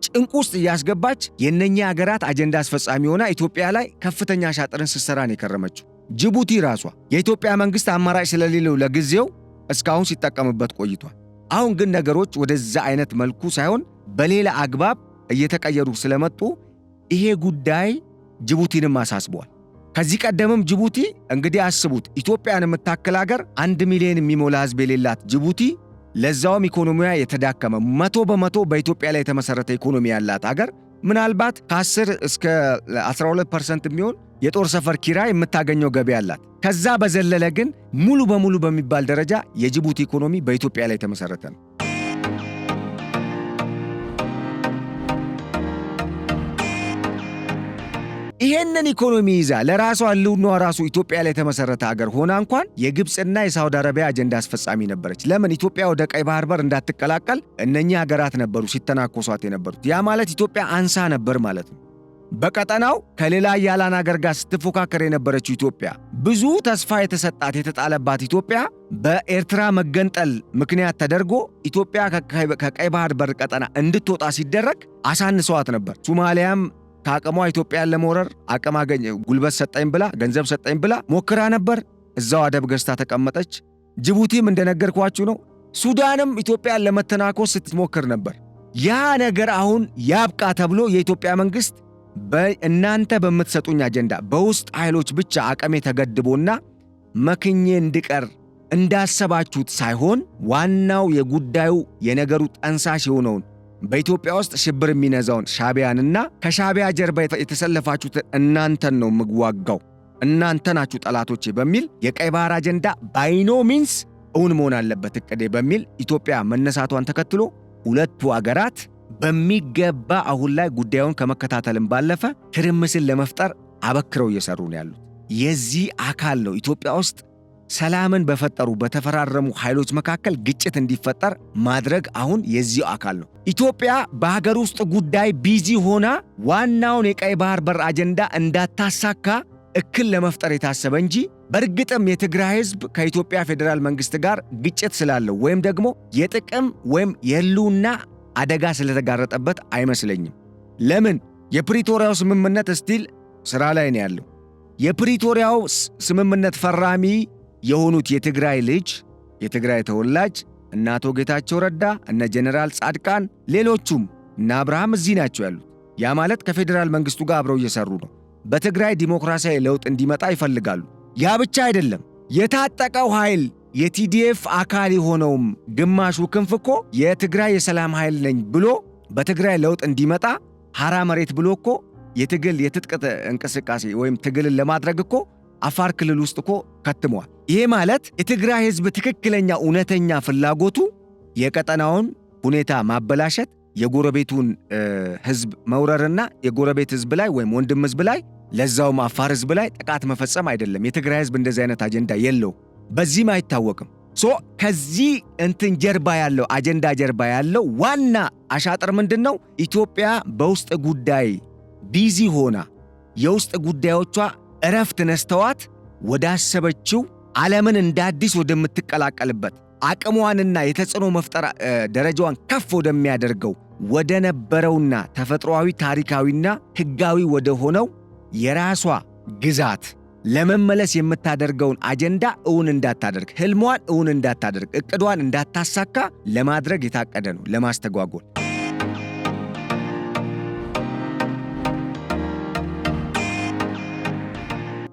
ጭንቅ ውስጥ እያስገባች የእነኛ ሀገራት አጀንዳ አስፈጻሚ ሆና ኢትዮጵያ ላይ ከፍተኛ ሻጥርን ስትሰራን የከረመችው። ጅቡቲ ራሷ የኢትዮጵያ መንግስት አማራጭ ስለሌለው ለጊዜው እስካሁን ሲጠቀምበት ቆይቷል። አሁን ግን ነገሮች ወደዛ አይነት መልኩ ሳይሆን በሌላ አግባብ እየተቀየሩ ስለመጡ ይሄ ጉዳይ ጅቡቲንም አሳስቧል። ከዚህ ቀደምም ጅቡቲ እንግዲህ አስቡት፣ ኢትዮጵያን የምታክል ሀገር 1 ሚሊዮን የሚሞላ ህዝብ የሌላት ጅቡቲ፣ ለዛውም ኢኮኖሚያ የተዳከመ 100% በኢትዮጵያ ላይ የተመሰረተ ኢኮኖሚ ያላት ሀገር ምናልባት ከ10 እስከ 12% የሚሆን የጦር ሰፈር ኪራይ የምታገኘው ገቢ አላት። ከዛ በዘለለ ግን ሙሉ በሙሉ በሚባል ደረጃ የጅቡቲ ኢኮኖሚ በኢትዮጵያ ላይ የተመሰረተ ነው። ይሄንን ኢኮኖሚ ይዛ ለራሷ ህልውናዋ ራሱ ኢትዮጵያ ላይ የተመሰረተ ሀገር ሆና እንኳን የግብፅና የሳውዲ አረቢያ አጀንዳ አስፈጻሚ ነበረች። ለምን? ኢትዮጵያ ወደ ቀይ ባህር በር እንዳትቀላቀል እነኚህ ሀገራት ነበሩ ሲተናኮሷት የነበሩት። ያ ማለት ኢትዮጵያ አንሳ ነበር ማለት ነው። በቀጠናው ከሌላ ኃያላን ሀገር ጋር ስትፎካከር የነበረችው ኢትዮጵያ፣ ብዙ ተስፋ የተሰጣት የተጣለባት ኢትዮጵያ በኤርትራ መገንጠል ምክንያት ተደርጎ ኢትዮጵያ ከቀይ ባህር በር ቀጠና እንድትወጣ ሲደረግ አሳንሰዋት ነበር። ሶማሊያም ከአቅሟ ኢትዮጵያን ለመውረር አቅም አገኘ፣ ጉልበት ሰጠኝ ብላ ገንዘብ ሰጠኝ ብላ ሞክራ ነበር። እዛው አደብ ገዝታ ተቀመጠች። ጅቡቲም እንደነገርኳችሁ ነው። ሱዳንም ኢትዮጵያን ለመተናኮስ ስትሞክር ነበር። ያ ነገር አሁን ያብቃ ተብሎ የኢትዮጵያ መንግስት እናንተ በምትሰጡኝ አጀንዳ በውስጥ ኃይሎች ብቻ አቅሜ ተገድቦና መክኜ እንድቀር እንዳሰባችሁት ሳይሆን ዋናው የጉዳዩ የነገሩ ጠንሳሽ የሆነውን በኢትዮጵያ ውስጥ ሽብር የሚነዛውን ሻዕቢያንና ከሻዕቢያ ጀርባ የተሰለፋችሁት እናንተን ነው የምዋጋው፣ እናንተ ናችሁ ጠላቶቼ በሚል የቀይ ባህር አጀንዳ ባይኖ ሚንስ እውን መሆን አለበት እቅዴ በሚል ኢትዮጵያ መነሳቷን ተከትሎ ሁለቱ አገራት በሚገባ አሁን ላይ ጉዳዩን ከመከታተልም ባለፈ ትርምስን ለመፍጠር አበክረው እየሰሩ ነው ያሉት። የዚህ አካል ነው ኢትዮጵያ ውስጥ ሰላምን በፈጠሩ በተፈራረሙ ኃይሎች መካከል ግጭት እንዲፈጠር ማድረግ አሁን የዚህ አካል ነው። ኢትዮጵያ በሀገር ውስጥ ጉዳይ ቢዚ ሆና ዋናውን የቀይ ባህር በር አጀንዳ እንዳታሳካ እክል ለመፍጠር የታሰበ እንጂ በእርግጥም የትግራይ ህዝብ ከኢትዮጵያ ፌዴራል መንግስት ጋር ግጭት ስላለው ወይም ደግሞ የጥቅም ወይም የህልውና አደጋ ስለተጋረጠበት አይመስለኝም። ለምን? የፕሪቶሪያው ስምምነት ስቲል ስራ ላይ ነው ያለው። የፕሪቶሪያው ስምምነት ፈራሚ የሆኑት የትግራይ ልጅ የትግራይ ተወላጅ እነ አቶ ጌታቸው ረዳ እነ ጀነራል ጻድቃን ሌሎቹም እነ አብርሃም እዚህ ናቸው ያሉት። ያ ማለት ከፌዴራል መንግስቱ ጋር አብረው እየሰሩ ነው። በትግራይ ዲሞክራሲያዊ ለውጥ እንዲመጣ ይፈልጋሉ። ያ ብቻ አይደለም። የታጠቀው ኃይል የቲዲኤፍ አካል የሆነውም ግማሹ ክንፍ እኮ የትግራይ የሰላም ኃይል ነኝ ብሎ በትግራይ ለውጥ እንዲመጣ ሐራ መሬት ብሎ እኮ የትጥቅ እንቅስቃሴ ወይም ትግልን ለማድረግ እኮ አፋር ክልል ውስጥ እኮ ከትመዋል። ይሄ ማለት የትግራይ ህዝብ ትክክለኛ እውነተኛ ፍላጎቱ የቀጠናውን ሁኔታ ማበላሸት፣ የጎረቤቱን ህዝብ መውረርና የጎረቤት ህዝብ ላይ ወይም ወንድም ህዝብ ላይ ለዛውም አፋር ህዝብ ላይ ጥቃት መፈጸም አይደለም። የትግራይ ህዝብ እንደዚህ አይነት አጀንዳ የለው፣ በዚህም አይታወቅም። ከዚህ ጀርባ ያለው አጀንዳ ጀርባ ያለው ዋና አሻጥር ምንድነው? ኢትዮጵያ በውስጥ ጉዳይ ቢዚ ሆና የውስጥ ጉዳዮቿ እረፍት ነስተዋት ወዳሰበችው ዓለምን እንደ አዲስ ወደምትቀላቀልበት አቅሟንና የተጽዕኖ መፍጠር ደረጃዋን ከፍ ወደሚያደርገው ወደ ነበረውና ተፈጥሯዊ ታሪካዊና ህጋዊ ወደ ሆነው የራሷ ግዛት ለመመለስ የምታደርገውን አጀንዳ እውን እንዳታደርግ፣ ህልሟን እውን እንዳታደርግ፣ እቅዷን እንዳታሳካ ለማድረግ የታቀደ ነው፣ ለማስተጓጎል።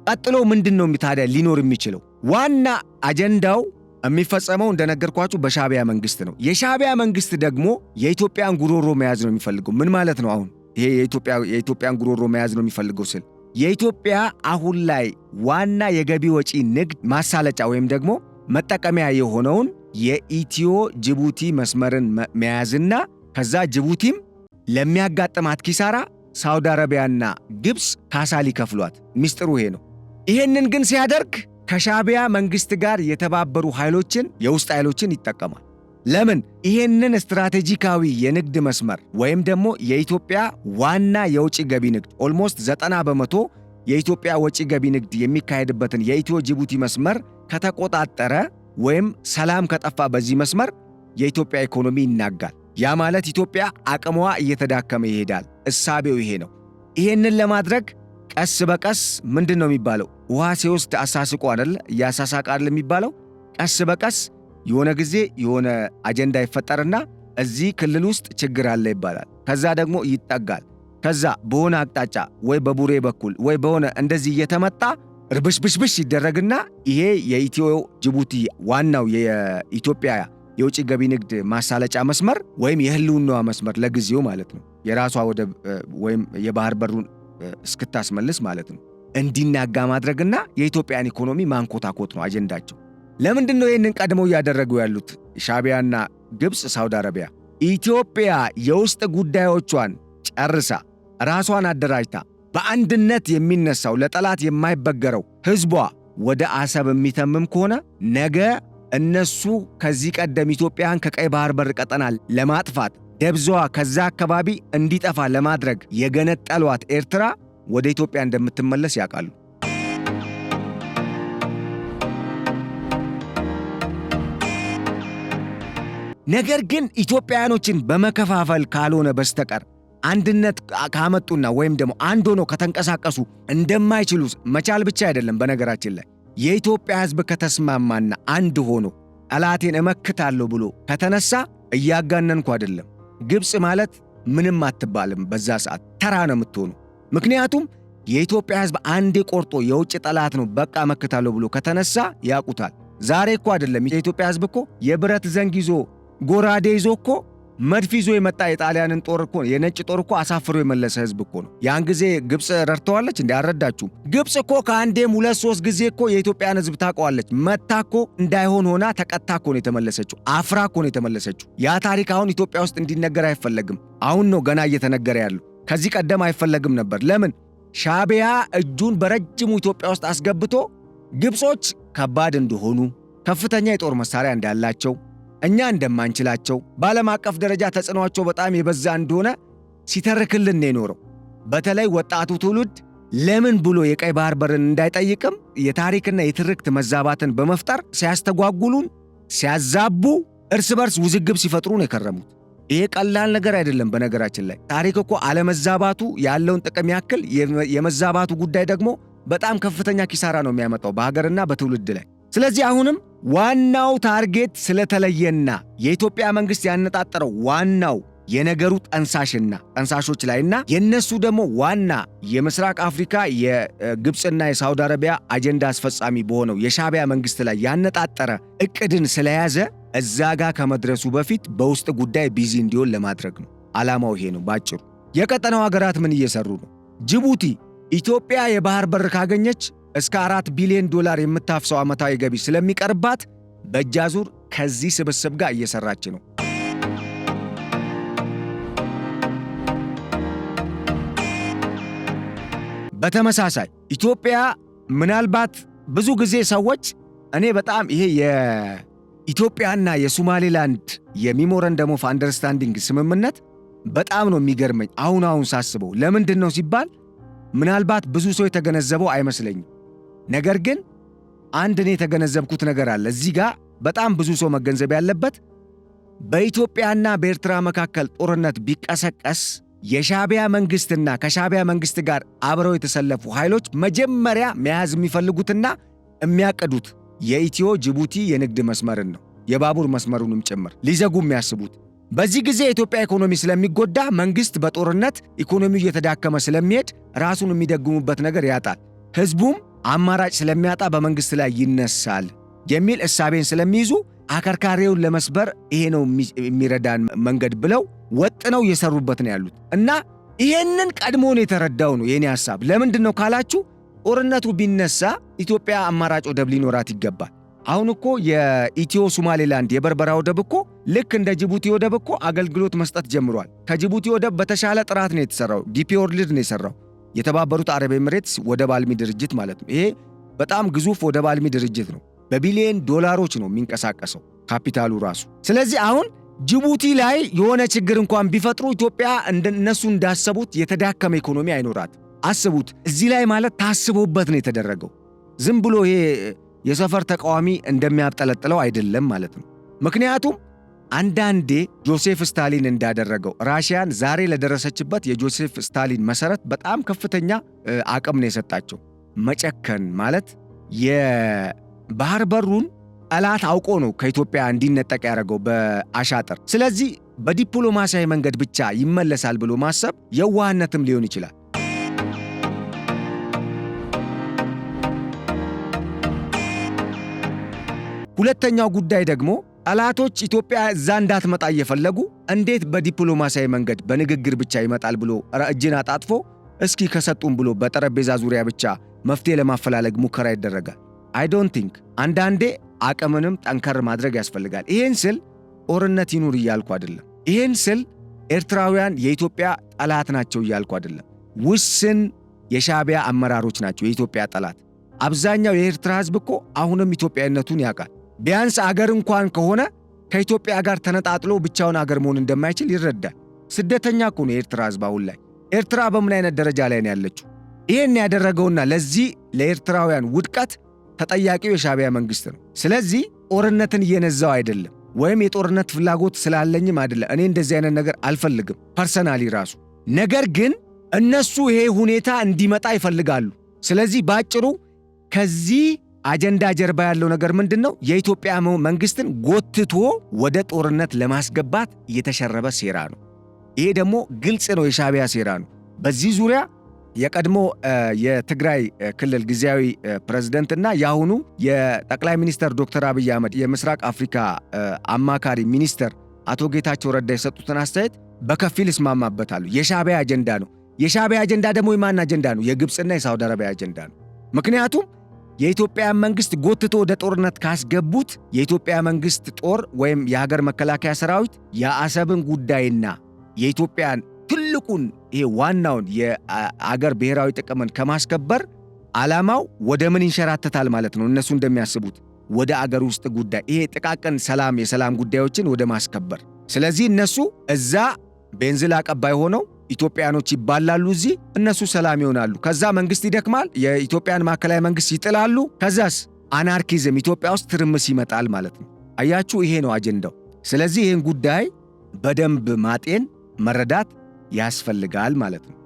ቀጥሎ ምንድነው ታዲያ ሊኖር የሚችለው? ዋና አጀንዳው የሚፈጸመው እንደነገርኳችሁ በሻዕቢያ መንግስት ነው። የሻዕቢያ መንግስት ደግሞ የኢትዮጵያን ጉሮሮ መያዝ ነው የሚፈልገው። ምን ማለት ነው? አሁን ይሄ የኢትዮጵያን ጉሮሮ መያዝ ነው የሚፈልገው ስል የኢትዮጵያ አሁን ላይ ዋና የገቢ ወጪ ንግድ ማሳለጫ ወይም ደግሞ መጠቀሚያ የሆነውን የኢትዮ ጅቡቲ መስመርን መያዝና ከዛ ጅቡቲም ለሚያጋጥማት ኪሳራ ሳውዲ አረቢያና ግብፅ ካሳ ሊከፍሏት፣ ሚስጥሩ ይሄ ነው። ይሄንን ግን ሲያደርግ ከሻዕቢያ መንግስት ጋር የተባበሩ ኃይሎችን የውስጥ ኃይሎችን ይጠቀማል። ለምን? ይሄንን ስትራቴጂካዊ የንግድ መስመር ወይም ደግሞ የኢትዮጵያ ዋና የውጭ ገቢ ንግድ ኦልሞስት 90% የኢትዮጵያ ወጪ ገቢ ንግድ የሚካሄድበትን የኢትዮ ጅቡቲ መስመር ከተቆጣጠረ ወይም ሰላም ከጠፋ በዚህ መስመር የኢትዮጵያ ኢኮኖሚ ይናጋል። ያ ማለት ኢትዮጵያ አቅሟ እየተዳከመ ይሄዳል። እሳቤው ይሄ ነው። ይሄንን ለማድረግ ቀስ በቀስ ምንድነው የሚባለው? ውሃ ሲወስድ አሳስቆ አይደል? ያሳሳቅ አይደል የሚባለው? ቀስ በቀስ የሆነ ጊዜ የሆነ አጀንዳ ይፈጠርና እዚህ ክልል ውስጥ ችግር አለ ይባላል። ከዛ ደግሞ ይጠጋል። ከዛ በሆነ አቅጣጫ ወይ በቡሬ በኩል ወይ በሆነ እንደዚህ እየተመጣ ርብሽብሽብሽ ይደረግና ይሄ የኢትዮ ጅቡቲ ዋናው የኢትዮጵያ የውጭ ገቢ ንግድ ማሳለጫ መስመር ወይም የህልውናዋ መስመር ለጊዜው ማለት ነው የራሷ ወደብ ወይም የባህር በሩን እስክታስመልስ ማለት ነው እንዲናጋ ማድረግና የኢትዮጵያን ኢኮኖሚ ማንኮታኮት ነው አጀንዳቸው። ለምንድን ነው ይህንን ቀድመው እያደረጉ ያሉት ሻዕቢያና ግብፅ፣ ሳውዲ አረቢያ? ኢትዮጵያ የውስጥ ጉዳዮቿን ጨርሳ ራሷን አደራጅታ በአንድነት የሚነሳው ለጠላት የማይበገረው ህዝቧ ወደ አሰብ የሚተምም ከሆነ ነገ እነሱ ከዚህ ቀደም ኢትዮጵያን ከቀይ ባህር በር ቀጠና ለማጥፋት ደብዛዋ ከዛ አካባቢ እንዲጠፋ ለማድረግ የገነጠሏት ኤርትራ ወደ ኢትዮጵያ እንደምትመለስ ያውቃሉ። ነገር ግን ኢትዮጵያኖችን በመከፋፈል ካልሆነ በስተቀር አንድነት ካመጡና ወይም ደግሞ አንድ ሆኖ ከተንቀሳቀሱ እንደማይችሉ መቻል ብቻ አይደለም። በነገራችን ላይ የኢትዮጵያ ህዝብ ከተስማማና አንድ ሆኖ ጠላቴን እመክታለሁ ብሎ ከተነሳ እያጋነንኩ አይደለም። ግብፅ ማለት ምንም አትባልም። በዛ ሰዓት ተራ ነው የምትሆኑ። ምክንያቱም የኢትዮጵያ ህዝብ አንዴ ቆርጦ የውጭ ጠላት ነው በቃ እመክታለሁ ብሎ ከተነሳ ያውቁታል። ዛሬ እኮ አይደለም የኢትዮጵያ ህዝብ እኮ የብረት ዘንግ ይዞ ጎራዴ ይዞ እኮ መድፍ ይዞ የመጣ የጣሊያንን ጦር እኮ የነጭ ጦር እኮ አሳፍሮ የመለሰ ህዝብ እኮ ነው። ያን ጊዜ ግብፅ ረድተዋለች እንዴ? አልረዳችሁም። ግብፅ እኮ ከአንዴም 2-3 ጊዜ እኮ የኢትዮጵያን ህዝብ ታውቀዋለች። መታ እኮ እንዳይሆን ሆና ተቀጣ እኮ ነው የተመለሰችው። አፍራ እኮ ነው የተመለሰችው። ያ ታሪክ አሁን ኢትዮጵያ ውስጥ እንዲነገር አይፈለግም። አሁን ነው ገና እየተነገረ ያለው። ከዚህ ቀደም አይፈለግም ነበር። ለምን? ሻዕቢያ እጁን በረጅሙ ኢትዮጵያ ውስጥ አስገብቶ ግብጾች ከባድ እንደሆኑ፣ ከፍተኛ የጦር መሳሪያ እንዳላቸው፣ እኛ እንደማንችላቸው፣ በዓለም አቀፍ ደረጃ ተጽዕኖአቸው በጣም የበዛ እንደሆነ ሲተርክልን ነው የኖረው። በተለይ ወጣቱ ትውልድ ለምን ብሎ የቀይ ባህር በርን እንዳይጠይቅም የታሪክና የትርክት መዛባትን በመፍጠር ሲያስተጓጉሉን፣ ሲያዛቡ፣ እርስ በርስ ውዝግብ ሲፈጥሩ ነው የከረሙት። ይሄ ቀላል ነገር አይደለም። በነገራችን ላይ ታሪክ እኮ አለመዛባቱ ያለውን ጥቅም ያክል የመዛባቱ ጉዳይ ደግሞ በጣም ከፍተኛ ኪሳራ ነው የሚያመጣው በሀገርና በትውልድ ላይ። ስለዚህ አሁንም ዋናው ታርጌት ስለተለየና የኢትዮጵያ መንግስት ያነጣጠረው ዋናው የነገሩ ጠንሳሾች ላይና የነሱ ደግሞ ዋና የምስራቅ አፍሪካ የግብፅና የሳውዲ አረቢያ አጀንዳ አስፈጻሚ በሆነው የሻዕቢያ መንግስት ላይ ያነጣጠረ እቅድን ስለያዘ እዛ ጋር ከመድረሱ በፊት በውስጥ ጉዳይ ቢዚ እንዲሆን ለማድረግ ነው። ዓላማው ይሄ ነው ባጭሩ። የቀጠናው ሀገራት ምን እየሰሩ ነው? ጅቡቲ ኢትዮጵያ የባህር በር ካገኘች እስከ $4 ቢሊዮን የምታፍሰው ዓመታዊ ገቢ ስለሚቀርባት በእጃዙር ከዚህ ስብስብ ጋር እየሰራች ነው። በተመሳሳይ ኢትዮጵያ ምናልባት ብዙ ጊዜ ሰዎች እኔ በጣም ይሄ የኢትዮጵያና የሶማሌላንድ የሜሞራንደም ኦፍ አንደርስታንዲንግ ስምምነት በጣም ነው የሚገርመኝ አሁን ሳስበው። ለምንድን ነው ሲባል ምናልባት ብዙ ሰው የተገነዘበው አይመስለኝም። ነገር ግን አንድ እኔ የተገነዘብኩት ነገር አለ እዚህ ጋር በጣም ብዙ ሰው መገንዘብ ያለበት። በኢትዮጵያና በኤርትራ መካከል ጦርነት ቢቀሰቀስ የሻዕቢያ መንግስትና ከሻዕቢያ መንግስት ጋር አብረው የተሰለፉ ኃይሎች መጀመሪያ መያዝ የሚፈልጉትና የሚያቅዱት የኢትዮ ጅቡቲ የንግድ መስመርን ነው፣ የባቡር መስመሩንም ጭምር ሊዘጉ የሚያስቡት። በዚህ ጊዜ የኢትዮጵያ ኢኮኖሚ ስለሚጎዳ መንግስት በጦርነት ኢኮኖሚው እየተዳከመ ስለሚሄድ ራሱን የሚደግሙበት ነገር ያጣል፣ ህዝቡም አማራጭ ስለሚያጣ በመንግስት ላይ ይነሳል የሚል እሳቤን ስለሚይዙ አከርካሪውን ለመስበር ይሄ ነው የሚረዳን መንገድ ብለው ወጥነው እየሰሩበት ነው ያሉት። እና ይሄንን ቀድሞ ነው የተረዳው ነው የኔ ሐሳብ። ለምንድን ነው ካላችሁ ጦርነቱ ቢነሳ ኢትዮጵያ አማራጭ ወደብ ሊኖራት ይገባል። አሁን እኮ የኢትዮ ሶማሌላንድ የበርበራ ወደብ እኮ ልክ እንደ ጅቡቲ ወደብ እኮ አገልግሎት መስጠት ጀምሯል። ከጅቡቲ ወደብ በተሻለ ጥራት ነው የተሰራው። ዲፒ ወርልድ ነው የሰራው፣ የተባበሩት አረብ ኤሚሬትስ ወደብ አልሚ ድርጅት ማለት ነው። ይሄ በጣም ግዙፍ ወደብ አልሚ ድርጅት ነው። በቢሊየን ዶላሮች ነው የሚንቀሳቀሰው ካፒታሉ ራሱ። ስለዚህ አሁን ጅቡቲ ላይ የሆነ ችግር እንኳን ቢፈጥሩ ኢትዮጵያ እነሱ እንዳሰቡት የተዳከመ ኢኮኖሚ አይኖራት። አስቡት። እዚህ ላይ ማለት ታስቦበት ነው የተደረገው። ዝም ብሎ ይሄ የሰፈር ተቃዋሚ እንደሚያብጠለጥለው አይደለም ማለት ነው። ምክንያቱም አንዳንዴ ጆሴፍ ስታሊን እንዳደረገው ራሽያን ዛሬ ለደረሰችበት የጆሴፍ ስታሊን መሰረት በጣም ከፍተኛ አቅም ነው የሰጣቸው። መጨከን ማለት የባህር በሩን ጠላት አውቆ ነው ከኢትዮጵያ እንዲነጠቅ ያደረገው በአሻጥር። ስለዚህ በዲፕሎማሲያዊ መንገድ ብቻ ይመለሳል ብሎ ማሰብ የዋህነትም ሊሆን ይችላል። ሁለተኛው ጉዳይ ደግሞ ጠላቶች ኢትዮጵያ እዛ እንዳትመጣ እየፈለጉ እንዴት በዲፕሎማሲያዊ መንገድ በንግግር ብቻ ይመጣል ብሎ እጅን አጣጥፎ እስኪ ከሰጡን ብሎ በጠረጴዛ ዙሪያ ብቻ መፍትሄ ለማፈላለግ ሙከራ ይደረጋል። አይ ዶንት ቲንክ አንዳንዴ አቅምንም ጠንከር ማድረግ ያስፈልጋል። ይሄን ስል ጦርነት ይኑር እያልኩ አይደለም። ይሄን ስል ኤርትራውያን የኢትዮጵያ ጠላት ናቸው እያልኩ አይደለም። ውስን የሻዕቢያ አመራሮች ናቸው የኢትዮጵያ ጠላት። አብዛኛው የኤርትራ ሕዝብ እኮ አሁንም ኢትዮጵያዊነቱን ያውቃል። ቢያንስ አገር እንኳን ከሆነ ከኢትዮጵያ ጋር ተነጣጥሎ ብቻውን አገር መሆን እንደማይችል ይረዳል። ስደተኛ እኮ ነው የኤርትራ ሕዝብ አሁን ላይ። ኤርትራ በምን አይነት ደረጃ ላይ ነው ያለችው? ይሄን ያደረገውና ለዚህ ለኤርትራውያን ውድቀት ተጠያቂው የሻዕቢያ መንግስት ነው። ስለዚህ ጦርነትን እየነዛው አይደለም፣ ወይም የጦርነት ፍላጎት ስላለኝም አይደለም። እኔ እንደዚህ አይነት ነገር አልፈልግም ፐርሰናሊ ራሱ። ነገር ግን እነሱ ይሄ ሁኔታ እንዲመጣ ይፈልጋሉ። ስለዚህ ባጭሩ ከዚህ አጀንዳ ጀርባ ያለው ነገር ምንድነው? የኢትዮጵያ መንግስትን ጎትቶ ወደ ጦርነት ለማስገባት የተሸረበ ሴራ ነው። ይሄ ደግሞ ግልጽ ነው፣ የሻዕቢያ ሴራ ነው። በዚህ ዙሪያ የቀድሞ የትግራይ ክልል ጊዜያዊ ፕሬዝዳንትና የአሁኑ የጠቅላይ ሚኒስትር ዶክተር አብይ አህመድ የምስራቅ አፍሪካ አማካሪ ሚኒስትር አቶ ጌታቸው ረዳ የሰጡትን አስተያየት በከፊል እስማማበታለሁ። የሻዕቢያ አጀንዳ ነው። የሻዕቢያ አጀንዳ ደግሞ የማን አጀንዳ ነው? የግብፅና የሳውዲ አረቢያ አጀንዳ ነው። ምክንያቱም የኢትዮጵያ መንግስት ጎትቶ ወደ ጦርነት ካስገቡት የኢትዮጵያ መንግስት ጦር ወይም የሀገር መከላከያ ሰራዊት የአሰብን ጉዳይና የኢትዮጵያን ትልቁን ይሄ ዋናውን የአገር ብሔራዊ ጥቅምን ከማስከበር ዓላማው ወደ ምን ይንሸራተታል ማለት ነው? እነሱ እንደሚያስቡት ወደ አገር ውስጥ ጉዳይ፣ ይሄ ጥቃቅን የሰላም ጉዳዮችን ወደ ማስከበር። ስለዚህ እነሱ እዛ ቤንዚል አቀባይ ሆነው ኢትዮጵያኖች ይባላሉ፣ እዚህ እነሱ ሰላም ይሆናሉ። ከዛ መንግስት ይደክማል፣ የኢትዮጵያን ማዕከላዊ መንግስት ይጥላሉ። ከዛስ አናርኪዝም፣ ኢትዮጵያ ውስጥ ትርምስ ይመጣል ማለት ነው። አያችሁ፣ ይሄ ነው አጀንዳው። ስለዚህ ይህን ጉዳይ በደንብ ማጤን መረዳት ያስፈልጋል ማለት ነው።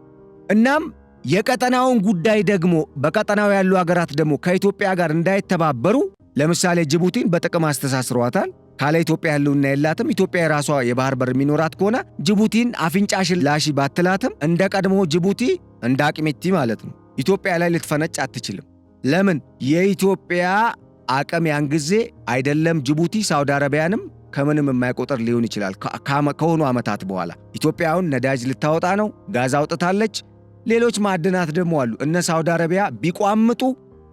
እናም የቀጠናውን ጉዳይ ደግሞ በቀጠናው ያሉ ሀገራት ደግሞ ከኢትዮጵያ ጋር እንዳይተባበሩ፣ ለምሳሌ ጅቡቲን በጥቅም አስተሳስሯታል። ካለ ኢትዮጵያ ያለውና የላትም። ኢትዮጵያ የራሷ የባህር በር የሚኖራት ከሆነ ጅቡቲን አፍንጫሽን ላሺ ባትላትም እንደ ቀድሞ ጅቡቲ እንደ አቅሚቲ ማለት ነው ኢትዮጵያ ላይ ልትፈነጭ አትችልም። ለምን? የኢትዮጵያ አቅም ያን ጊዜ አይደለም ጅቡቲ ሳውዲ አረቢያንም ከምንም የማይቆጠር ሊሆን ይችላል። ከሆኑ ዓመታት በኋላ ኢትዮጵያውን ነዳጅ ልታወጣ ነው፣ ጋዝ አውጥታለች። ሌሎች ማዕድናት ደግሞ አሉ። እነ ሳውዲ አረቢያ ቢቋምጡ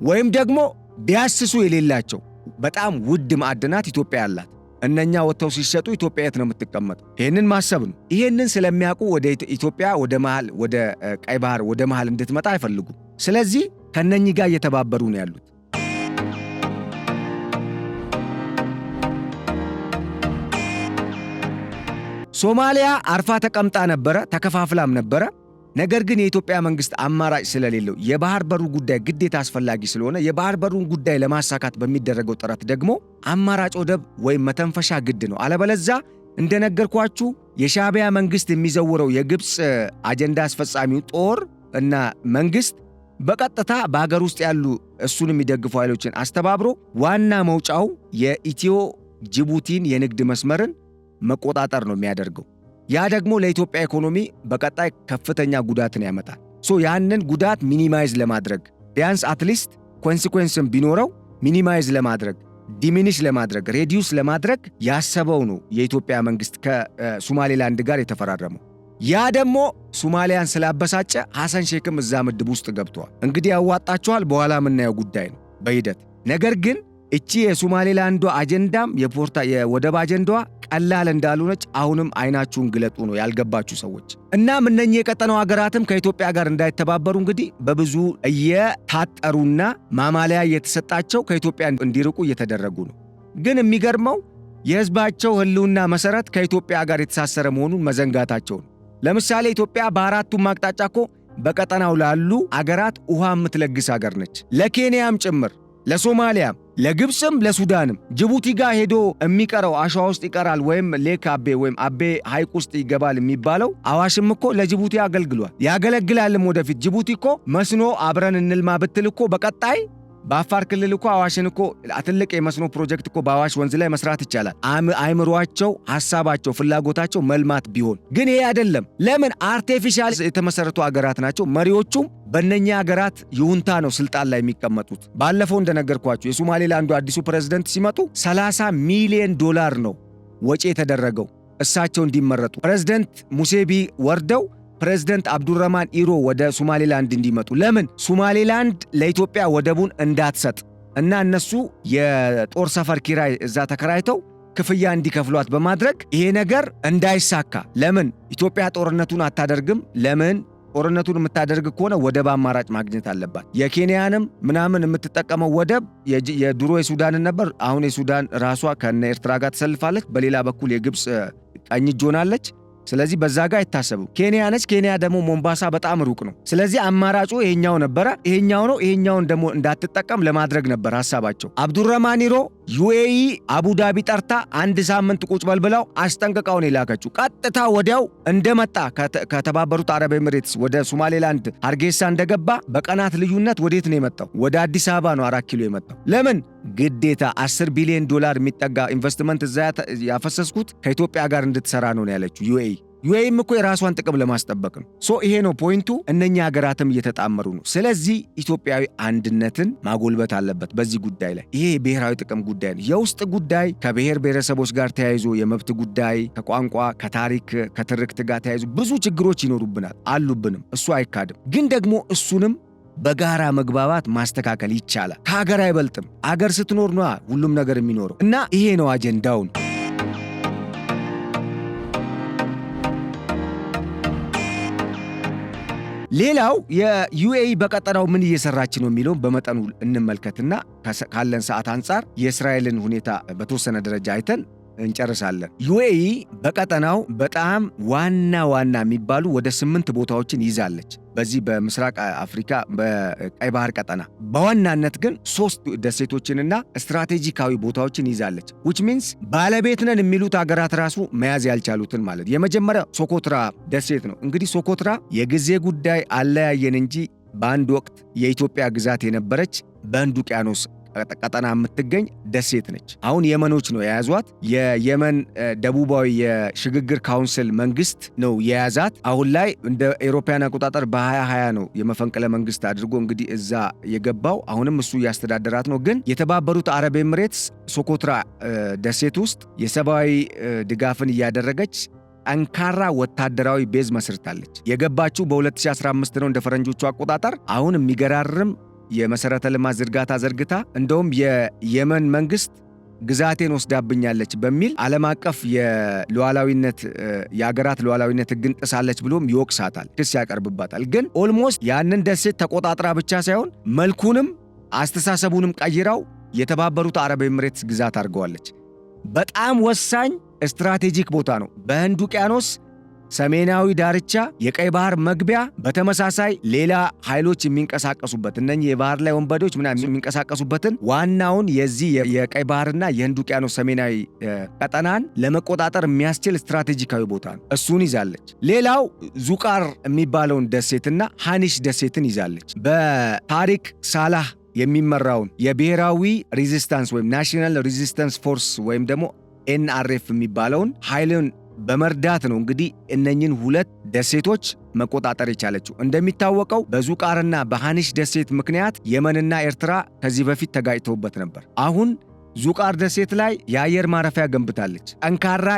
ወይም ደግሞ ቢያስሱ የሌላቸው በጣም ውድ ማዕድናት ኢትዮጵያ ያላት፣ እነኛ ወጥተው ሲሸጡ ኢትዮጵያ የት ነው የምትቀመጠው? ይህንን ማሰብ ነው። ይህንን ስለሚያውቁ ወደ ኢትዮጵያ ወደ ቀይ ባህር ወደ መሃል እንድትመጣ አይፈልጉም። ስለዚህ ከነኚህ ጋር እየተባበሩ ነው ያሉት። ሶማሊያ አርፋ ተቀምጣ ነበረ፣ ተከፋፍላም ነበረ። ነገር ግን የኢትዮጵያ መንግስት አማራጭ ስለሌለው የባህር በሩ ጉዳይ ግዴታ አስፈላጊ ስለሆነ የባህር በሩን ጉዳይ ለማሳካት በሚደረገው ጥረት ደግሞ አማራጭ ወደብ ወይም መተንፈሻ ግድ ነው። አለበለዛ እንደነገርኳችሁ የሻዕቢያ መንግስት የሚዘውረው የግብፅ አጀንዳ አስፈጻሚው ጦር እና መንግስት በቀጥታ በሀገር ውስጥ ያሉ እሱን የሚደግፉ ኃይሎችን አስተባብሮ ዋና መውጫው የኢትዮ ጅቡቲን የንግድ መስመርን መቆጣጠር ነው የሚያደርገው። ያ ደግሞ ለኢትዮጵያ ኢኮኖሚ በቀጣይ ከፍተኛ ጉዳትን ያመጣል። ያንን ጉዳት ሚኒማይዝ ለማድረግ ቢያንስ አትሊስት ኮንሲኩዌንስም ቢኖረው ሚኒማይዝ ለማድረግ ዲሚኒሽ ለማድረግ ሬዲዩስ ለማድረግ ያሰበው ነው የኢትዮጵያ መንግስት ከሶማሌላንድ ጋር የተፈራረመው። ያ ደግሞ ሶማሊያን ስላበሳጨ ሐሰን ሼክም እዛ ምድብ ውስጥ ገብተዋል። እንግዲህ ያዋጣቸዋል፣ በኋላ የምናየው ጉዳይ ነው በሂደት። ነገር ግን እቺ የሶማሌላንዷ አጀንዳም የወደብ አጀንዳዋ ቀላል እንዳልሆነች አሁንም አይናችሁን ግለጡ ነው ያልገባችሁ ሰዎች። እናም እነኚህ የቀጠናው ሀገራትም ከኢትዮጵያ ጋር እንዳይተባበሩ እንግዲህ በብዙ እየታጠሩና ማማለያ እየተሰጣቸው ከኢትዮጵያ እንዲርቁ እየተደረጉ ነው። ግን የሚገርመው የህዝባቸው ህልውና መሰረት ከኢትዮጵያ ጋር የተሳሰረ መሆኑን መዘንጋታቸው ነው። ለምሳሌ ኢትዮጵያ በአራቱም አቅጣጫ እኮ በቀጠናው ላሉ አገራት ውሃ የምትለግስ አገር ነች፣ ለኬንያም ጭምር፣ ለሶማሊያም፣ ለግብፅም ለሱዳንም። ጅቡቲ ጋር ሄዶ የሚቀረው አሸዋ ውስጥ ይቀራል ወይም ሌክ አቤ ወይም አቤ ሐይቅ ውስጥ ይገባል የሚባለው አዋሽም እኮ ለጅቡቲ አገልግሏል ያገለግላልም። ወደፊት ጅቡቲ እኮ መስኖ አብረን እንልማ ብትል እኮ በቀጣይ በአፋር ክልል እኮ አዋሽን እኮ ትልቅ የመስኖ ፕሮጀክት እኮ በአዋሽ ወንዝ ላይ መስራት ይቻላል። አይምሯቸው፣ ሐሳባቸው፣ ፍላጎታቸው መልማት ቢሆን ግን ይሄ አይደለም። ለምን? አርቲፊሻል የተመሰረቱ አገራት ናቸው። መሪዎቹም በእነኛ አገራት ይሁንታ ነው ስልጣን ላይ የሚቀመጡት። ባለፈው እንደነገርኳቸው የሶማሌላንዱ አዲሱ ፕሬዝደንት ሲመጡ $30 ሚሊዮን ነው ወጪ የተደረገው እሳቸው እንዲመረጡ። ፕሬዝደንት ሙሴቢ ወርደው ፕሬዝደንት አብዱራህማን ኢሮ ወደ ሶማሌላንድ እንዲመጡ። ለምን? ሶማሌላንድ ለኢትዮጵያ ወደቡን እንዳትሰጥ እና እነሱ የጦር ሰፈር ኪራይ እዛ ተከራይተው ክፍያ እንዲከፍሏት በማድረግ ይሄ ነገር እንዳይሳካ። ለምን ኢትዮጵያ ጦርነቱን አታደርግም? ለምን ጦርነቱን የምታደርግ ከሆነ ወደብ አማራጭ ማግኘት አለባት። የኬንያንም ምናምን የምትጠቀመው ወደብ የድሮ የሱዳንን ነበር። አሁን የሱዳን ራሷ ከነ ኤርትራ ጋር ተሰልፋለች። በሌላ በኩል የግብፅ ቀኝ እጅ ሆናለች። ስለዚህ በዛ ጋር አይታሰብም። ኬንያ ነች። ኬንያ ደግሞ ሞምባሳ በጣም ሩቅ ነው። ስለዚህ አማራጩ ይሄኛው ነበረ። ይሄኛው ነው። ይሄኛውን ደግሞ እንዳትጠቀም ለማድረግ ነበር ሐሳባቸው። አብዱራህማን ኢሮ ዩኤኢ አቡዳቢ ጠርታ 1 ሳምንት ቁጭ በል ብለው አስጠንቅቀው ነው የላከችው። ቀጥታ ወዲያው እንደመጣ ከተባበሩት አረብ ኤሚሬትስ ወደ ሶማሌላንድ ሀርጌሳ እንደገባ በቀናት ልዩነት ወዴት ነው የመጣው? ወደ አዲስ አበባ ነው 4 ኪሎ የመጣው። ለምን? ግዴታ $10 ቢሊዮን የሚጠጋ ኢንቨስትመንት እዛ ያፈሰስኩት ከኢትዮጵያ ጋር እንድትሰራ ነው ያለችው ዩኤኢ። ዩኤኢም እኮ የራሷን ጥቅም ለማስጠበቅ ነው። ይሄ ነው ፖይንቱ። እነኛ ሀገራትም እየተጣመሩ ነው። ስለዚህ ኢትዮጵያዊ አንድነትን ማጎልበት አለበት በዚህ ጉዳይ ላይ። ይሄ የብሔራዊ ጥቅም ጉዳይ ነው። የውስጥ ጉዳይ ከብሔር ብሔረሰቦች ጋር ተያይዞ የመብት ጉዳይ፣ ከቋንቋ፣ ከታሪክ፣ ከትርክት ጋር ተያይዞ ብዙ ችግሮች ይኖሩብናል፣ አሉብንም። እሱ አይካድም። ግን ደግሞ እሱንም በጋራ መግባባት ማስተካከል ይቻላል። ከሀገር አይበልጥም። አገር ስትኖር ነው ሁሉም ነገር የሚኖረው እና ይሄ ነው አጀንዳው ነው። ሌላው የዩኤኢ በቀጠናው ምን እየሰራች ነው የሚለውን በመጠኑ እንመልከትና ካለን ሰዓት አንጻር የእስራኤልን ሁኔታ በተወሰነ ደረጃ አይተን እንጨርሳለን። ዩኤኢ በቀጠናው በጣም ዋና የሚባሉ ወደ 8 ቦታዎችን ይዛለች። በዚህ በምስራቅ አፍሪካ በቀይ ባህር ቀጠና በዋናነት ግን 3 ደሴቶችንና ስትራቴጂካዊ ቦታዎችን ይዛለች። which means ባለቤት ነን የሚሉት ሀገራት ራሱ መያዝ ያልቻሉትን ማለት። የመጀመሪያው ሶኮትራ ደሴት ነው። እንግዲህ ሶኮትራ የጊዜ ጉዳይ አለያየን እንጂ በአንድ ወቅት የኢትዮጵያ ግዛት የነበረች በህንድ ውቅያኖስ ቀጠና የምትገኝ ደሴት ነች። አሁን የመኖች ነው የያዟት። የየመን ደቡባዊ የሽግግር ካውንስል መንግስት ነው የያዛት። አሁን ላይ እንደ አውሮፓውያን አቆጣጠር በ2020 ነው የመፈንቅለ መንግስት አድርጎ እንግዲህ እዛ የገባው። አሁንም እሱ ያስተዳደራት ነው። ግን የተባበሩት አረብ ኤሚሬትስ ሶኮትራ ደሴት ውስጥ የሰብአዊ ድጋፍን እያደረገች ጠንካራ ወታደራዊ ቤዝ መስርታለች። የገባችው በ2015 ነው እንደ ፈረንጆቹ አቆጣጠር። አሁን የሚገራርም የመሰረተ ልማት ዝርጋታ ዘርግታ እንደውም የየመን መንግስት ግዛቴን ወስዳብኛለች በሚል ዓለም አቀፍ የሉዓላዊነት የአገራት ሉዓላዊነት ሕግን ጥሳለች ብሎም ይወቅሳታል፣ ክስ ያቀርብባታል። ግን ኦልሞስት ያንን ደሴት ተቆጣጥራ ብቻ ሳይሆን መልኩንም አስተሳሰቡንም ቀይራው የተባበሩት አረብ ኤሚሬትስ ግዛት አድርገዋለች። በጣም ወሳኝ ስትራቴጂክ ቦታ ነው። በህንድ ውቅያኖስ ሰሜናዊ ዳርቻ የቀይ ባህር መግቢያ፣ በተመሳሳይ ሌላ ኃይሎች የሚንቀሳቀሱበት እነኚህ የባህር ላይ ወንበዴዎች ምናምን የሚንቀሳቀሱበትን ዋናውን የዚህ የቀይ ባህርና የህንድ ውቅያኖስ ሰሜናዊ ቀጠናን ለመቆጣጠር የሚያስችል ስትራቴጂካዊ ቦታ ነው። እሱን ይዛለች። ሌላው ዙቃር የሚባለውን ደሴትና ሃኒሽ ደሴትን ይዛለች። በታሪክ ሳላህ የሚመራውን የብሔራዊ ሬዚስታንስ ወይም ናሽናል ሬዚስታንስ ፎርስ ወይም ደግሞ NRF የሚባለውን ኃይልን በመርዳት ነው እንግዲህ እነኝን 2 ደሴቶች መቆጣጠር የቻለችው። እንደሚታወቀው በዙቃርና በሃኒሽ ደሴት ምክንያት የመንና ኤርትራ ከዚህ በፊት ተጋጭተውበት ነበር። አሁን ዙቃር ደሴት ላይ የአየር ማረፊያ ገንብታለች። ጠንካራ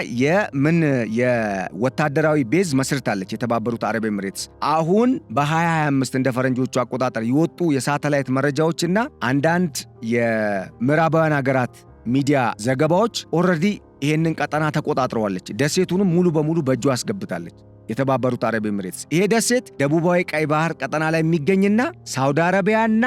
የወታደራዊ ቤዝ መስርታለች የተባበሩት አረብ ኤሚሬትስ። አሁን በ2025 እንደ ፈረንጆቹ አቆጣጠር የወጡ የሳተላይት መረጃዎችና አንዳንድ የምዕራባውያን ሀገራት ሚዲያ ዘገባዎች ኦልሬዲ ይሄንን ቀጠና ተቆጣጥረዋለች። ደሴቱንም ሙሉ በሙሉ በእጇ አስገብታለች የተባበሩት አረብ ኤሚሬትስ። ይሄ ደሴት ደቡባዊ ቀይ ባህር ቀጠና ላይ የሚገኝና ሳውዲ አረቢያና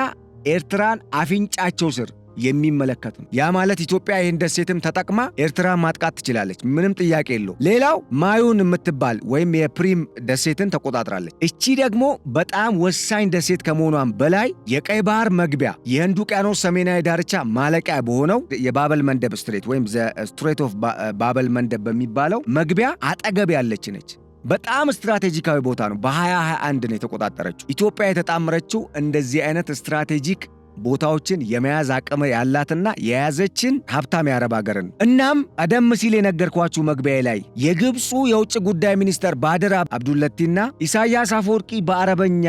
ኤርትራን አፍንጫቸው ስር የሚመለከት ነው። ያ ማለት ኢትዮጵያ ይህን ደሴትም ተጠቅማ ኤርትራን ማጥቃት ትችላለች፣ ምንም ጥያቄ የለው። ሌላው ማዩን የምትባል ወይም የፕሪም ደሴትን ተቆጣጥራለች። እቺ ደግሞ በጣም ወሳኝ ደሴት ከመሆኗም በላይ የቀይ ባህር መግቢያ የህንድ ውቅያኖስ ሰሜናዊ ዳርቻ ማለቂያ በሆነው የባበል መንደብ ስትሬት ወይም ስትሬት ኦፍ ባበል መንደብ በሚባለው መግቢያ አጠገብ ያለች ነች። በጣም ስትራቴጂካዊ ቦታ ነው። በ2021 ነው የተቆጣጠረችው። ኢትዮጵያ የተጣመረችው እንደዚህ አይነት ስትራቴጂክ ቦታዎችን የመያዝ አቅም ያላትና የያዘችን ሀብታም የአረብ ሀገርን። እናም ቀደም ሲል የነገርኳችሁ መግቢያ ላይ የግብፁ የውጭ ጉዳይ ሚኒስተር ባድር አብዱለቲና ኢሳያስ አፈወርቂ በአረበኛ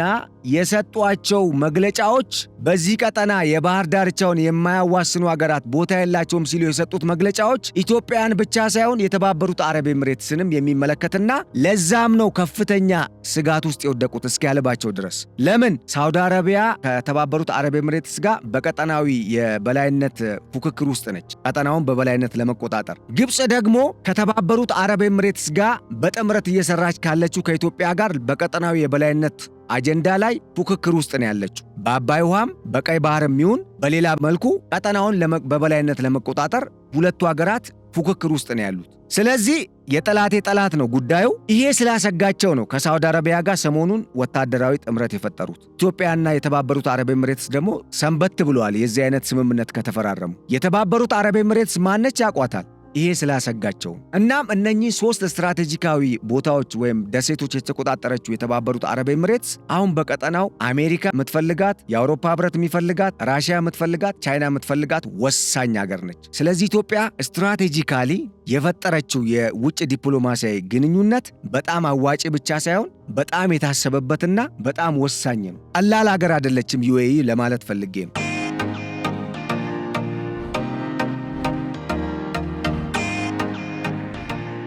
የሰጧቸው መግለጫዎች በዚህ ቀጠና የባህር ዳርቻውን የማያዋስኑ ሀገራት ቦታ የላቸውም ሲሉ የሰጡት መግለጫዎች ኢትዮጵያን ብቻ ሳይሆን የተባበሩት አረብ ኤምሬትስንም የሚመለከትና ለዛም ነው ከፍተኛ ስጋት ውስጥ የወደቁት እስኪያልባቸው ድረስ። ለምን? ሳውዲ አረቢያ ከተባበሩት አረብ ኤምሬትስ ጋር በቀጠናዊ የበላይነት ፉክክር ውስጥ ነች፣ ቀጠናውን በበላይነት ለመቆጣጠር። ግብፅ ደግሞ ከተባበሩት አረብ ኤምሬትስ ጋር በጥምረት እየሰራች ካለችው ከኢትዮጵያ ጋር በቀጠናዊ የበላይነት አጀንዳ ላይ ፉክክር ውስጥ ነው ያለችው። በአባይ ውሃም በቀይ ባህርም ይሁን በሌላ መልኩ ቀጠናውን በበላይነት ለመቆጣጠር ሁለቱ ሀገራት ፉክክር ውስጥ ነው ያሉት። ስለዚህ የጠላቴ ጠላት ነው ጉዳዩ። ይሄ ስላሰጋቸው ነው ከሳውዲ አረቢያ ጋር ሰሞኑን ወታደራዊ ጥምረት የፈጠሩት። ኢትዮጵያና የተባበሩት አረብ ኤምሬትስ ደግሞ ሰንበት ብለዋል የዚህ አይነት ስምምነት ከተፈራረሙ። የተባበሩት አረብ ኤምሬትስ ማነች ያቋታል። ይሄ ስላሰጋቸው እናም እነኚህ 3 ስትራቴጂካዊ ቦታዎች ወይም ደሴቶች የተቆጣጠረችው የተባበሩት አረብ ኤምሬትስ አሁን በቀጠናው አሜሪካ የምትፈልጋት፣ የአውሮፓ ህብረት የሚፈልጋት፣ ራሽያ የምትፈልጋት፣ ቻይና የምትፈልጋት ወሳኝ ሀገር ነች። ስለዚህ ኢትዮጵያ ስትራቴጂካሊ የፈጠረችው የውጭ ዲፕሎማሲያዊ ግንኙነት በጣም አዋጪ ብቻ ሳይሆን በጣም የታሰበበትና በጣም ወሳኝ ነው። ቀላል ሀገር አይደለችም ዩኤኢ ለማለት ፈልጌ ነው።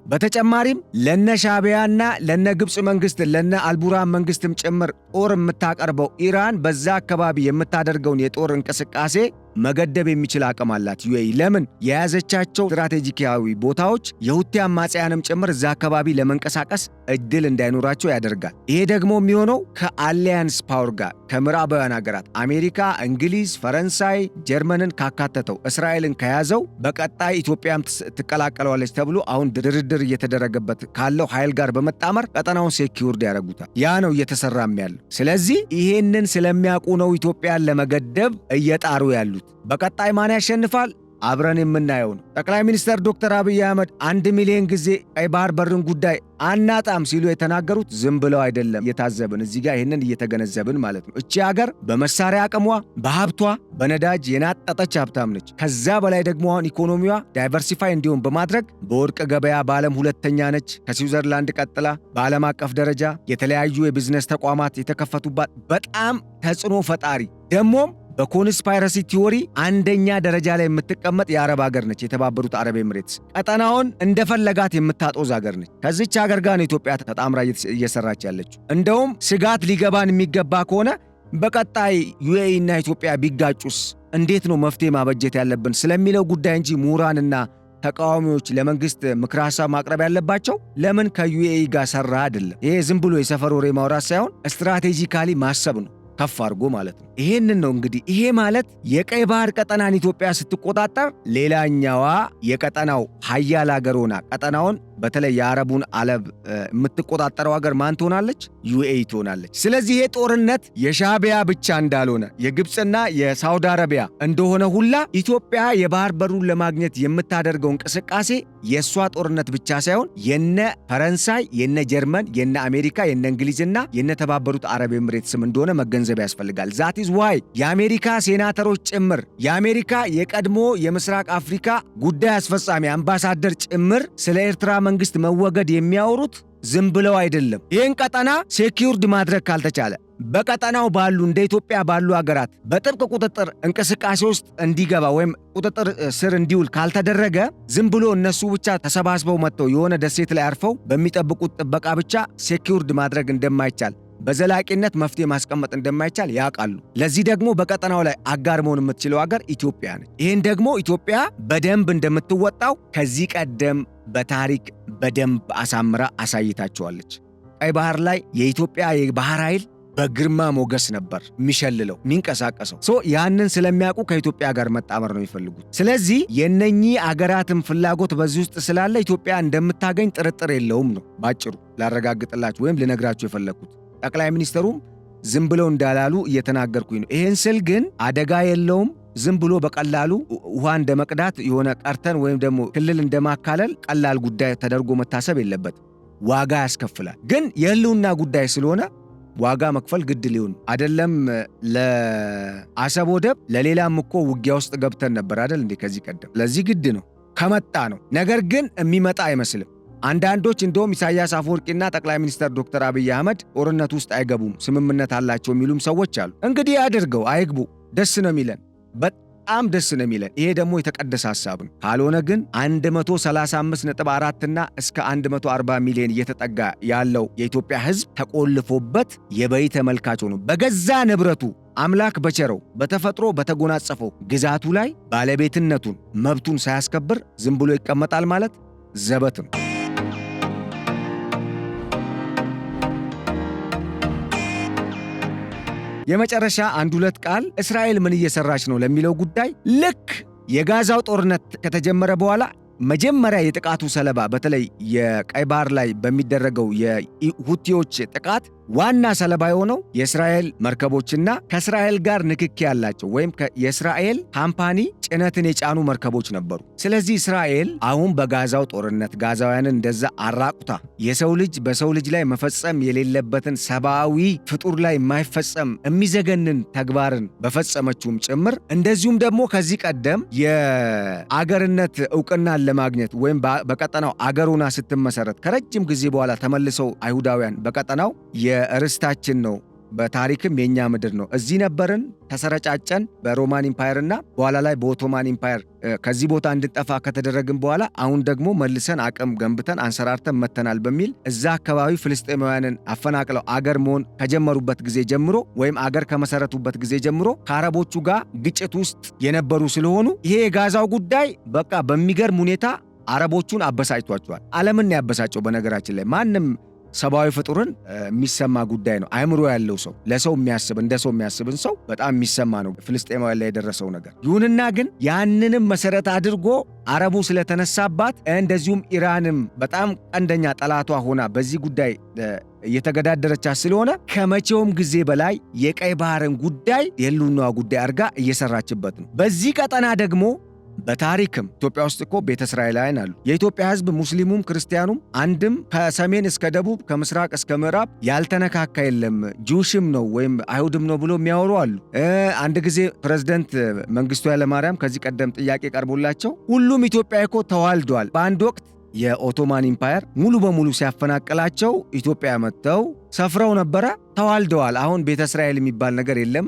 በተጨማሪም ለነ ሻዕቢያና ለነ ግብፅ መንግስት ለነ አልቡራን መንግስትም ጭምር ጦር የምታቀርበው ኢራን በዛ አካባቢ የምታደርገውን የጦር እንቅስቃሴ መገደብ የሚችል አቅም አላት ዩኤኢ። ለምን? የያዘቻቸው ስትራቴጂካዊ ቦታዎች የሁቲ አማጽያንም ጭምር እዛ አካባቢ ለመንቀሳቀስ እድል እንዳይኖራቸው ያደርጋል። ይሄ ደግሞ የሚሆነው ከአሊያንስ ፓወር ጋር ከምዕራባውያን ሀገራት አሜሪካ፣ እንግሊዝ፣ ፈረንሳይ፣ ጀርመንን ካካተተው እስራኤልን ከያዘው በቀጣይ ኢትዮጵያም ትቀላቀለዋለች ተብሎ አሁን ድርድር እየተደረገበት ካለው ኃይል ጋር በመጣመር ቀጠናውን ሴኪውርድ ያደርጉታል። ያ ነው እየተሰራም ያለው። ስለዚህ ይሄንን ስለሚያውቁ ነው ኢትዮጵያን ለመገደብ እየጣሩ ያሉት። በቀጣይ ማን ያሸንፋል? አብረን የምናየው ነው። ጠቅላይ ሚኒስትር ዶክተር አብይ አህመድ 1 ሚሊዮን ጊዜ ቀይ ባህር በርን ጉዳይ አናጣም ሲሉ የተናገሩት ዝም ብለው አይደለም። እየታዘብን እዚህ ጋር ይህንን እየተገነዘብን ማለት ነው። እቺ ሀገር በመሳሪያ አቅሟ፣ በሀብቷ፣ በነዳጅ የናጠጠች ሀብታም ነች። ከዛ በላይ ደግሞ አሁን ኢኮኖሚዋ ዳይቨርሲፋይ እንዲሆን በማድረግ በወርቅ ገበያ በዓለም 2ኛ ነች፣ ከስዊዘርላንድ ቀጥላ። በዓለም አቀፍ ደረጃ የተለያዩ የቢዝነስ ተቋማት የተከፈቱባት በጣም ተጽዕኖ ፈጣሪ ደግሞም በኮንስፓይረሲ ቲዎሪ 1ኛ ደረጃ ላይ የምትቀመጥ የአረብ ሀገር ነች የተባበሩት አረብ ኤምሬትስ። ቀጠናውን እንደፈለጋት የምታጦዝ ሀገር ነች። ከዚች ሀገር ጋር ነው ኢትዮጵያ ተጣምራ እየሰራች ያለችው። እንደውም ስጋት ሊገባን የሚገባ ከሆነ በቀጣይ ዩኤኢ እና ኢትዮጵያ ቢጋጩስ እንዴት ነው መፍትሄ ማበጀት ያለብን ስለሚለው ጉዳይ እንጂ ምሁራንና ተቃዋሚዎች ለመንግስት ምክረ ሐሳብ ማቅረብ ያለባቸው ለምን ከዩኤኢ ጋር ሰራ አይደለም። ይሄ ዝም ብሎ የሰፈር ወሬ ማውራት ሳይሆን ስትራቴጂካሊ ማሰብ ነው፣ ከፍ አድርጎ ማለት ነው። ይሄንን ነው እንግዲህ። ይሄ ማለት የቀይ ባህር ቀጠናን ኢትዮጵያ ስትቆጣጠር ሌላኛዋ የቀጠናው ሀያል ሀገር ሆና ቀጠናውን በተለይ የአረቡን ዓለም የምትቆጣጠረው ሀገር ማን ትሆናለች? ዩኤኢ ትሆናለች። ስለዚህ ይሄ ጦርነት የሻዕቢያ ብቻ እንዳልሆነ የግብፅና የሳውዲ አረቢያ እንደሆነ ሁላ ኢትዮጵያ የባህር በሩን ለማግኘት የምታደርገው እንቅስቃሴ የእሷ ጦርነት ብቻ ሳይሆን የነ ፈረንሳይ፣ የነ ጀርመን፣ የነ አሜሪካ፣ የነ እንግሊዝና የነ ተባበሩት አረብ ኤምሬትስም እንደሆነ መገንዘብ ያስፈልጋል። ዛት ኢዝ ዋይ የአሜሪካ ሴናተሮች ጭምር የአሜሪካ የቀድሞ የምስራቅ አፍሪካ ጉዳይ አስፈጻሚ አምባሳደር ጭምር ስለ ኤርትራ መንግስት መወገድ የሚያወሩት ዝም ብለው አይደለም። ይህን ቀጠና ሴኪውርድ ማድረግ ካልተቻለ በቀጠናው ባሉ እንደ ኢትዮጵያ ባሉ ሀገራት በጥብቅ ቁጥጥር እንቅስቃሴ ውስጥ እንዲገባ ወይም ቁጥጥር ስር እንዲውል ካልተደረገ ዝም ብሎ እነሱ ብቻ ተሰባስበው መጥተው የሆነ ደሴት ላይ አርፈው በሚጠብቁት ጥበቃ ብቻ ሴኪውርድ ማድረግ እንደማይቻል፣ በዘላቂነት መፍትሄ ማስቀመጥ እንደማይቻል ያውቃሉ። ለዚህ ደግሞ በቀጠናው ላይ አጋር መሆን የምትችለው ሀገር ኢትዮጵያ ነች። ይህን ደግሞ ኢትዮጵያ በደንብ እንደምትወጣው ከዚህ ቀደም በታሪክ በደንብ አሳምራ አሳይታቸዋለች። ቀይ ባህር ላይ የኢትዮጵያ የባህር ኃይል በግርማ ሞገስ ነበር የሚሸልለው የሚንቀሳቀሰው። ያንን ስለሚያውቁ ከኢትዮጵያ ጋር መጣመር ነው የሚፈልጉት። ስለዚህ የነኚህ አገራትን ፍላጎት በዚህ ውስጥ ስላለ ኢትዮጵያ እንደምታገኝ ጥርጥር የለውም ነው ባጭሩ ላረጋግጥላችሁ ወይም ልነግራችሁ የፈለኩት። ጠቅላይ ሚኒስትሩም ዝም ብለው እንዳላሉ እየተናገርኩኝ ነው። ይሄን ስል ግን አደጋ የለውም። ዝም ብሎ በቀላሉ ውሃ እንደመቅዳት የሆነ ቀርተን ወይም ደግሞ ክልል እንደማካለል ቀላል ጉዳይ ተደርጎ መታሰብ የለበት። ዋጋ ያስከፍላል። ግን የህልውና ጉዳይ ስለሆነ ዋጋ መክፈል ግድ ሊሆን አይደለም። ለአሰብ ወደብ ለሌላም እኮ ውጊያ ውስጥ ገብተን ነበር አይደል እንዴ ከዚህ ቀደም። ለዚህ ግድ ነው ከመጣ ነው። ነገር ግን የሚመጣ አይመስልም። አንዳንዶች እንደውም ኢሳያስ አፈወርቂና ጠቅላይ ሚኒስትር ዶክተር አብይ አህመድ ጦርነት ውስጥ አይገቡም ስምምነት አላቸው የሚሉም ሰዎች አሉ። እንግዲህ አድርገው አይግቡ፣ ደስ ነው የሚለን፣ በጣም ደስ ነው የሚለን። ይሄ ደግሞ የተቀደሰ ሐሳብ ነው። ካልሆነ ግን 135.4 እና እስከ 140 ሚሊዮን እየተጠጋ ያለው የኢትዮጵያ ሕዝብ ተቆልፎበት የበይ ተመልካች ሆኖ በገዛ ንብረቱ አምላክ በቸረው በተፈጥሮ በተጎናጸፈው ግዛቱ ላይ ባለቤትነቱን መብቱን ሳያስከብር ዝም ብሎ ይቀመጣል ማለት ዘበት ነው። የመጨረሻ አንድ ሁለት ቃል እስራኤል ምን እየሰራች ነው ለሚለው ጉዳይ ልክ የጋዛው ጦርነት ከተጀመረ በኋላ መጀመሪያ የጥቃቱ ሰለባ በተለይ የቀይ ባህር ላይ በሚደረገው የሁቲዎች ጥቃት ዋና ሰለባ የሆነው የእስራኤል መርከቦችና ከእስራኤል ጋር ንክኪ ያላቸው ወይም የእስራኤል ካምፓኒ ጭነትን የጫኑ መርከቦች ነበሩ። ስለዚህ እስራኤል አሁን በጋዛው ጦርነት ጋዛውያንን እንደዛ አራቁታ የሰው ልጅ በሰው ልጅ ላይ መፈጸም የሌለበትን ሰብአዊ ፍጡር ላይ የማይፈጸም የሚዘገንን ተግባርን በፈጸመችውም ጭምር እንደዚሁም ደግሞ ከዚህ ቀደም የአገርነት እውቅናን ለማግኘት ወይም በቀጠናው አገሩና ስትመሰረት ከረጅም ጊዜ በኋላ ተመልሰው አይሁዳውያን በቀጠናው የርስታችን ነው፣ በታሪክም የኛ ምድር ነው፣ እዚህ ነበርን፣ ተሰረጫጨን በሮማን ኢምፓየርና በኋላ ላይ በኦቶማን ኢምፓየር ከዚህ ቦታ እንድንጠፋ ከተደረግን በኋላ አሁን ደግሞ መልሰን አቅም ገንብተን አንሰራርተን መተናል በሚል እዛ አካባቢ ፍልስጤማውያንን አፈናቅለው አገር መሆን ከጀመሩበት ጊዜ ጀምሮ ወይም አገር ከመሰረቱበት ጊዜ ጀምሮ ከአረቦቹ ጋር ግጭት ውስጥ የነበሩ ስለሆኑ ይሄ የጋዛው ጉዳይ በቃ በሚገርም ሁኔታ አረቦቹን አበሳጭቷቸዋል። ዓለምን ያበሳጨው በነገራችን ላይ ማንም ሰብአዊ ፍጡርን የሚሰማ ጉዳይ ነው። አእምሮ ያለው ሰው ለሰው የሚያስብ እንደ ሰው የሚያስብን ሰው በጣም የሚሰማ ነው ፍልስጤማውያን ላይ የደረሰው ነገር። ይሁንና ግን ያንንም መሰረት አድርጎ አረቡ ስለተነሳባት እንደዚሁም ኢራንም በጣም ቀንደኛ ጠላቷ ሆና በዚህ ጉዳይ እየተገዳደረቻት ስለሆነ ከመቼውም ጊዜ በላይ የቀይ ባህርን ጉዳይ የህልውናዋ ጉዳይ አድርጋ እየሰራችበት ነው። በዚህ ቀጠና ደግሞ በታሪክም ኢትዮጵያ ውስጥ እኮ ቤተ እስራኤላውያን አሉ። የኢትዮጵያ ሕዝብ ሙስሊሙም ክርስቲያኑም አንድም ከሰሜን እስከ ደቡብ ከምስራቅ እስከ ምዕራብ ያልተነካካ የለም፣ ጁሽም ነው ወይም አይሁድም ነው ብሎ የሚያወሩ አሉ። አንድ ጊዜ ፕሬዝደንት መንግስቱ ኃይለማርያም ከዚህ ቀደም ጥያቄ ቀርቦላቸው ሁሉም ኢትዮጵያ እኮ ተዋልዷል፣ በአንድ ወቅት የኦቶማን ኢምፓየር ሙሉ በሙሉ ሲያፈናቅላቸው ኢትዮጵያ መጥተው ሰፍረው ነበረ፣ ተዋልደዋል። አሁን ቤተ እስራኤል የሚባል ነገር የለም፣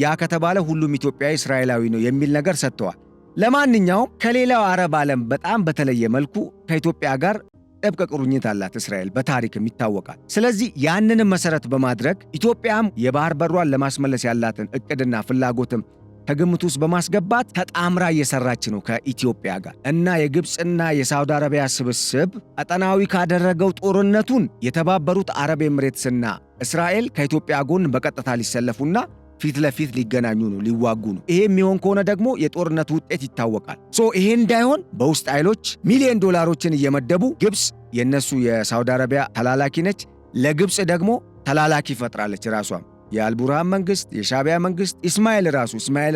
ያ ከተባለ ሁሉም ኢትዮጵያዊ እስራኤላዊ ነው የሚል ነገር ሰጥተዋል። ለማንኛውም ከሌላው አረብ ዓለም በጣም በተለየ መልኩ ከኢትዮጵያ ጋር ጥብቅ ቁርኝት አላት እስራኤል፣ በታሪክም ይታወቃል። ስለዚህ ያንንም መሰረት በማድረግ ኢትዮጵያም የባህር በሯን ለማስመለስ ያላትን እቅድና ፍላጎትም ከግምት ውስጥ በማስገባት ተጣምራ እየሰራች ነው ከኢትዮጵያ ጋር እና የግብፅና የሳውዲ አረቢያ ስብስብ ቀጠናዊ ካደረገው ጦርነቱን የተባበሩት አረብ ኤምሬትስና እስራኤል ከኢትዮጵያ ጎን በቀጥታ ሊሰለፉና ፊት ለፊት ሊገናኙ ነው፣ ሊዋጉ ነው። ይሄ የሚሆን ከሆነ ደግሞ የጦርነቱ ውጤት ይታወቃል። ይሄ እንዳይሆን በውስጥ ኃይሎች ሚሊዮን ዶላሮችን እየመደቡ ግብፅ የነሱ የሳውዲ አረቢያ ተላላኪ ነች፣ ለግብፅ ደግሞ ተላላኪ ፈጥራለች ራሷም። የአልቡርሃን መንግስት፣ የሻቢያ መንግስት፣ እስማኤል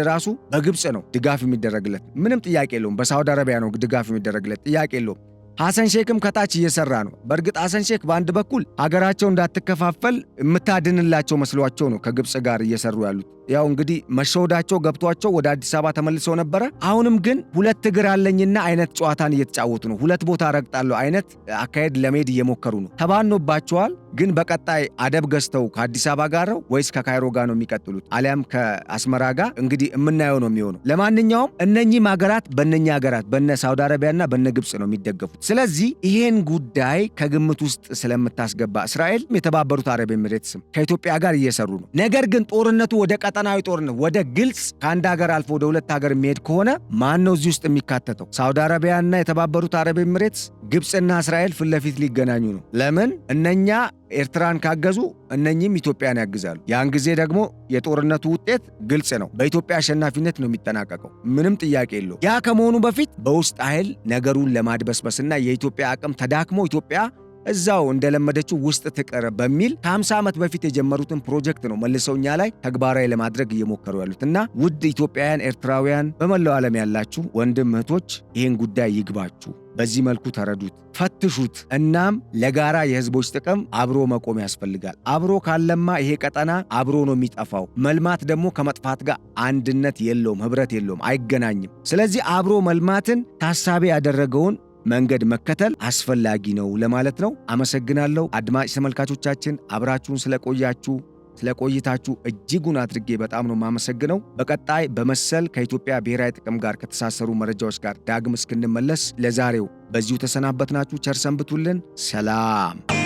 ራሱ በግብፅ ነው ድጋፍ የሚደረግለት፣ ምንም ጥያቄ የለውም። በሳውዲ አረቢያ ነው ድጋፍ የሚደረግለት፣ ጥያቄ የለውም። ሐሰን ሼክም ከታች እየሰራ ነው። በእርግጥ ሐሰን ሼክ በአንድ በኩል ሀገራቸው እንዳትከፋፈል የምታድንላቸው መስሏቸው ነው ከግብፅ ጋር እየሰሩ ያሉት። ያው እንግዲህ መሸወዳቸው ገብቷቸው ወደ አዲስ አበባ ተመልሰው ነበረ። አሁንም ግን ሁለት እግር አለኝና አይነት ጨዋታን እየተጫወቱ ነው። ሁለት ቦታ ረግጣለሁ አይነት አካሄድ ለመሄድ እየሞከሩ ነው። ተባኖባቸዋል። ግን በቀጣይ አደብ ገዝተው ከአዲስ አበባ ጋር ነው ወይስ ከካይሮ ጋር ነው የሚቀጥሉት? አሊያም ከአስመራ ጋር? እንግዲህ የምናየው ነው የሚሆነው። ለማንኛውም እነኚህም ሀገራት በእነኛ ሀገራት በነ ሳውዲ አረቢያና በነ ግብፅ ነው የሚደገፉት። ስለዚህ ይሄን ጉዳይ ከግምት ውስጥ ስለምታስገባ እስራኤል የተባበሩት አረብ ኤሚሬትስም ከኢትዮጵያ ጋር እየሰሩ ነው። ነገር ግን ጦርነቱ ወደ ቀጠናዊ ጦርነት ወደ ግልጽ ከአንድ ሀገር አልፎ ወደ ሁለት ሀገር የሚሄድ ከሆነ ማን ነው እዚህ ውስጥ የሚካተተው? ሳውዲ አረቢያና የተባበሩት አረብ ኤምሬትስ፣ ግብፅና እስራኤል ፊት ለፊት ሊገናኙ ነው። ለምን? እነኛ ኤርትራን ካገዙ እነኚህም ኢትዮጵያን ያግዛሉ። ያን ጊዜ ደግሞ የጦርነቱ ውጤት ግልጽ ነው፣ በኢትዮጵያ አሸናፊነት ነው የሚጠናቀቀው። ምንም ጥያቄ የለው። ያ ከመሆኑ በፊት በውስጥ ኃይል ነገሩን ለማድበስበስና የኢትዮጵያ አቅም ተዳክሞ ኢትዮጵያ እዛው እንደለመደችው ውስጥ ትቀር በሚል ከ50 ዓመት በፊት የጀመሩትን ፕሮጀክት ነው መልሰው እኛ ላይ ተግባራዊ ለማድረግ እየሞከሩ ያሉት። እና ውድ ኢትዮጵያውያን፣ ኤርትራውያን፣ በመላው ዓለም ያላችሁ ወንድም እህቶች ይህን ጉዳይ ይግባችሁ። በዚህ መልኩ ተረዱት፣ ፈትሹት። እናም ለጋራ የህዝቦች ጥቅም አብሮ መቆም ያስፈልጋል። አብሮ ካለማ ይሄ ቀጠና አብሮ ነው የሚጠፋው። መልማት ደግሞ ከመጥፋት ጋር አንድነት የለውም፣ ህብረት የለውም፣ አይገናኝም። ስለዚህ አብሮ መልማትን ታሳቢ ያደረገውን መንገድ መከተል አስፈላጊ ነው ለማለት ነው። አመሰግናለሁ። አድማጭ ተመልካቾቻችን አብራችሁን ስለቆይታችሁ እጅጉን አድርጌ በጣም ነው የማመሰግነው። በቀጣይ በመሰል ከኢትዮጵያ ብሔራዊ ጥቅም ጋር ከተሳሰሩ መረጃዎች ጋር ዳግም እስክንመለስ ለዛሬው በዚሁ ተሰናበትናችሁ። ቸር ሰንብቱልን። ሰላም።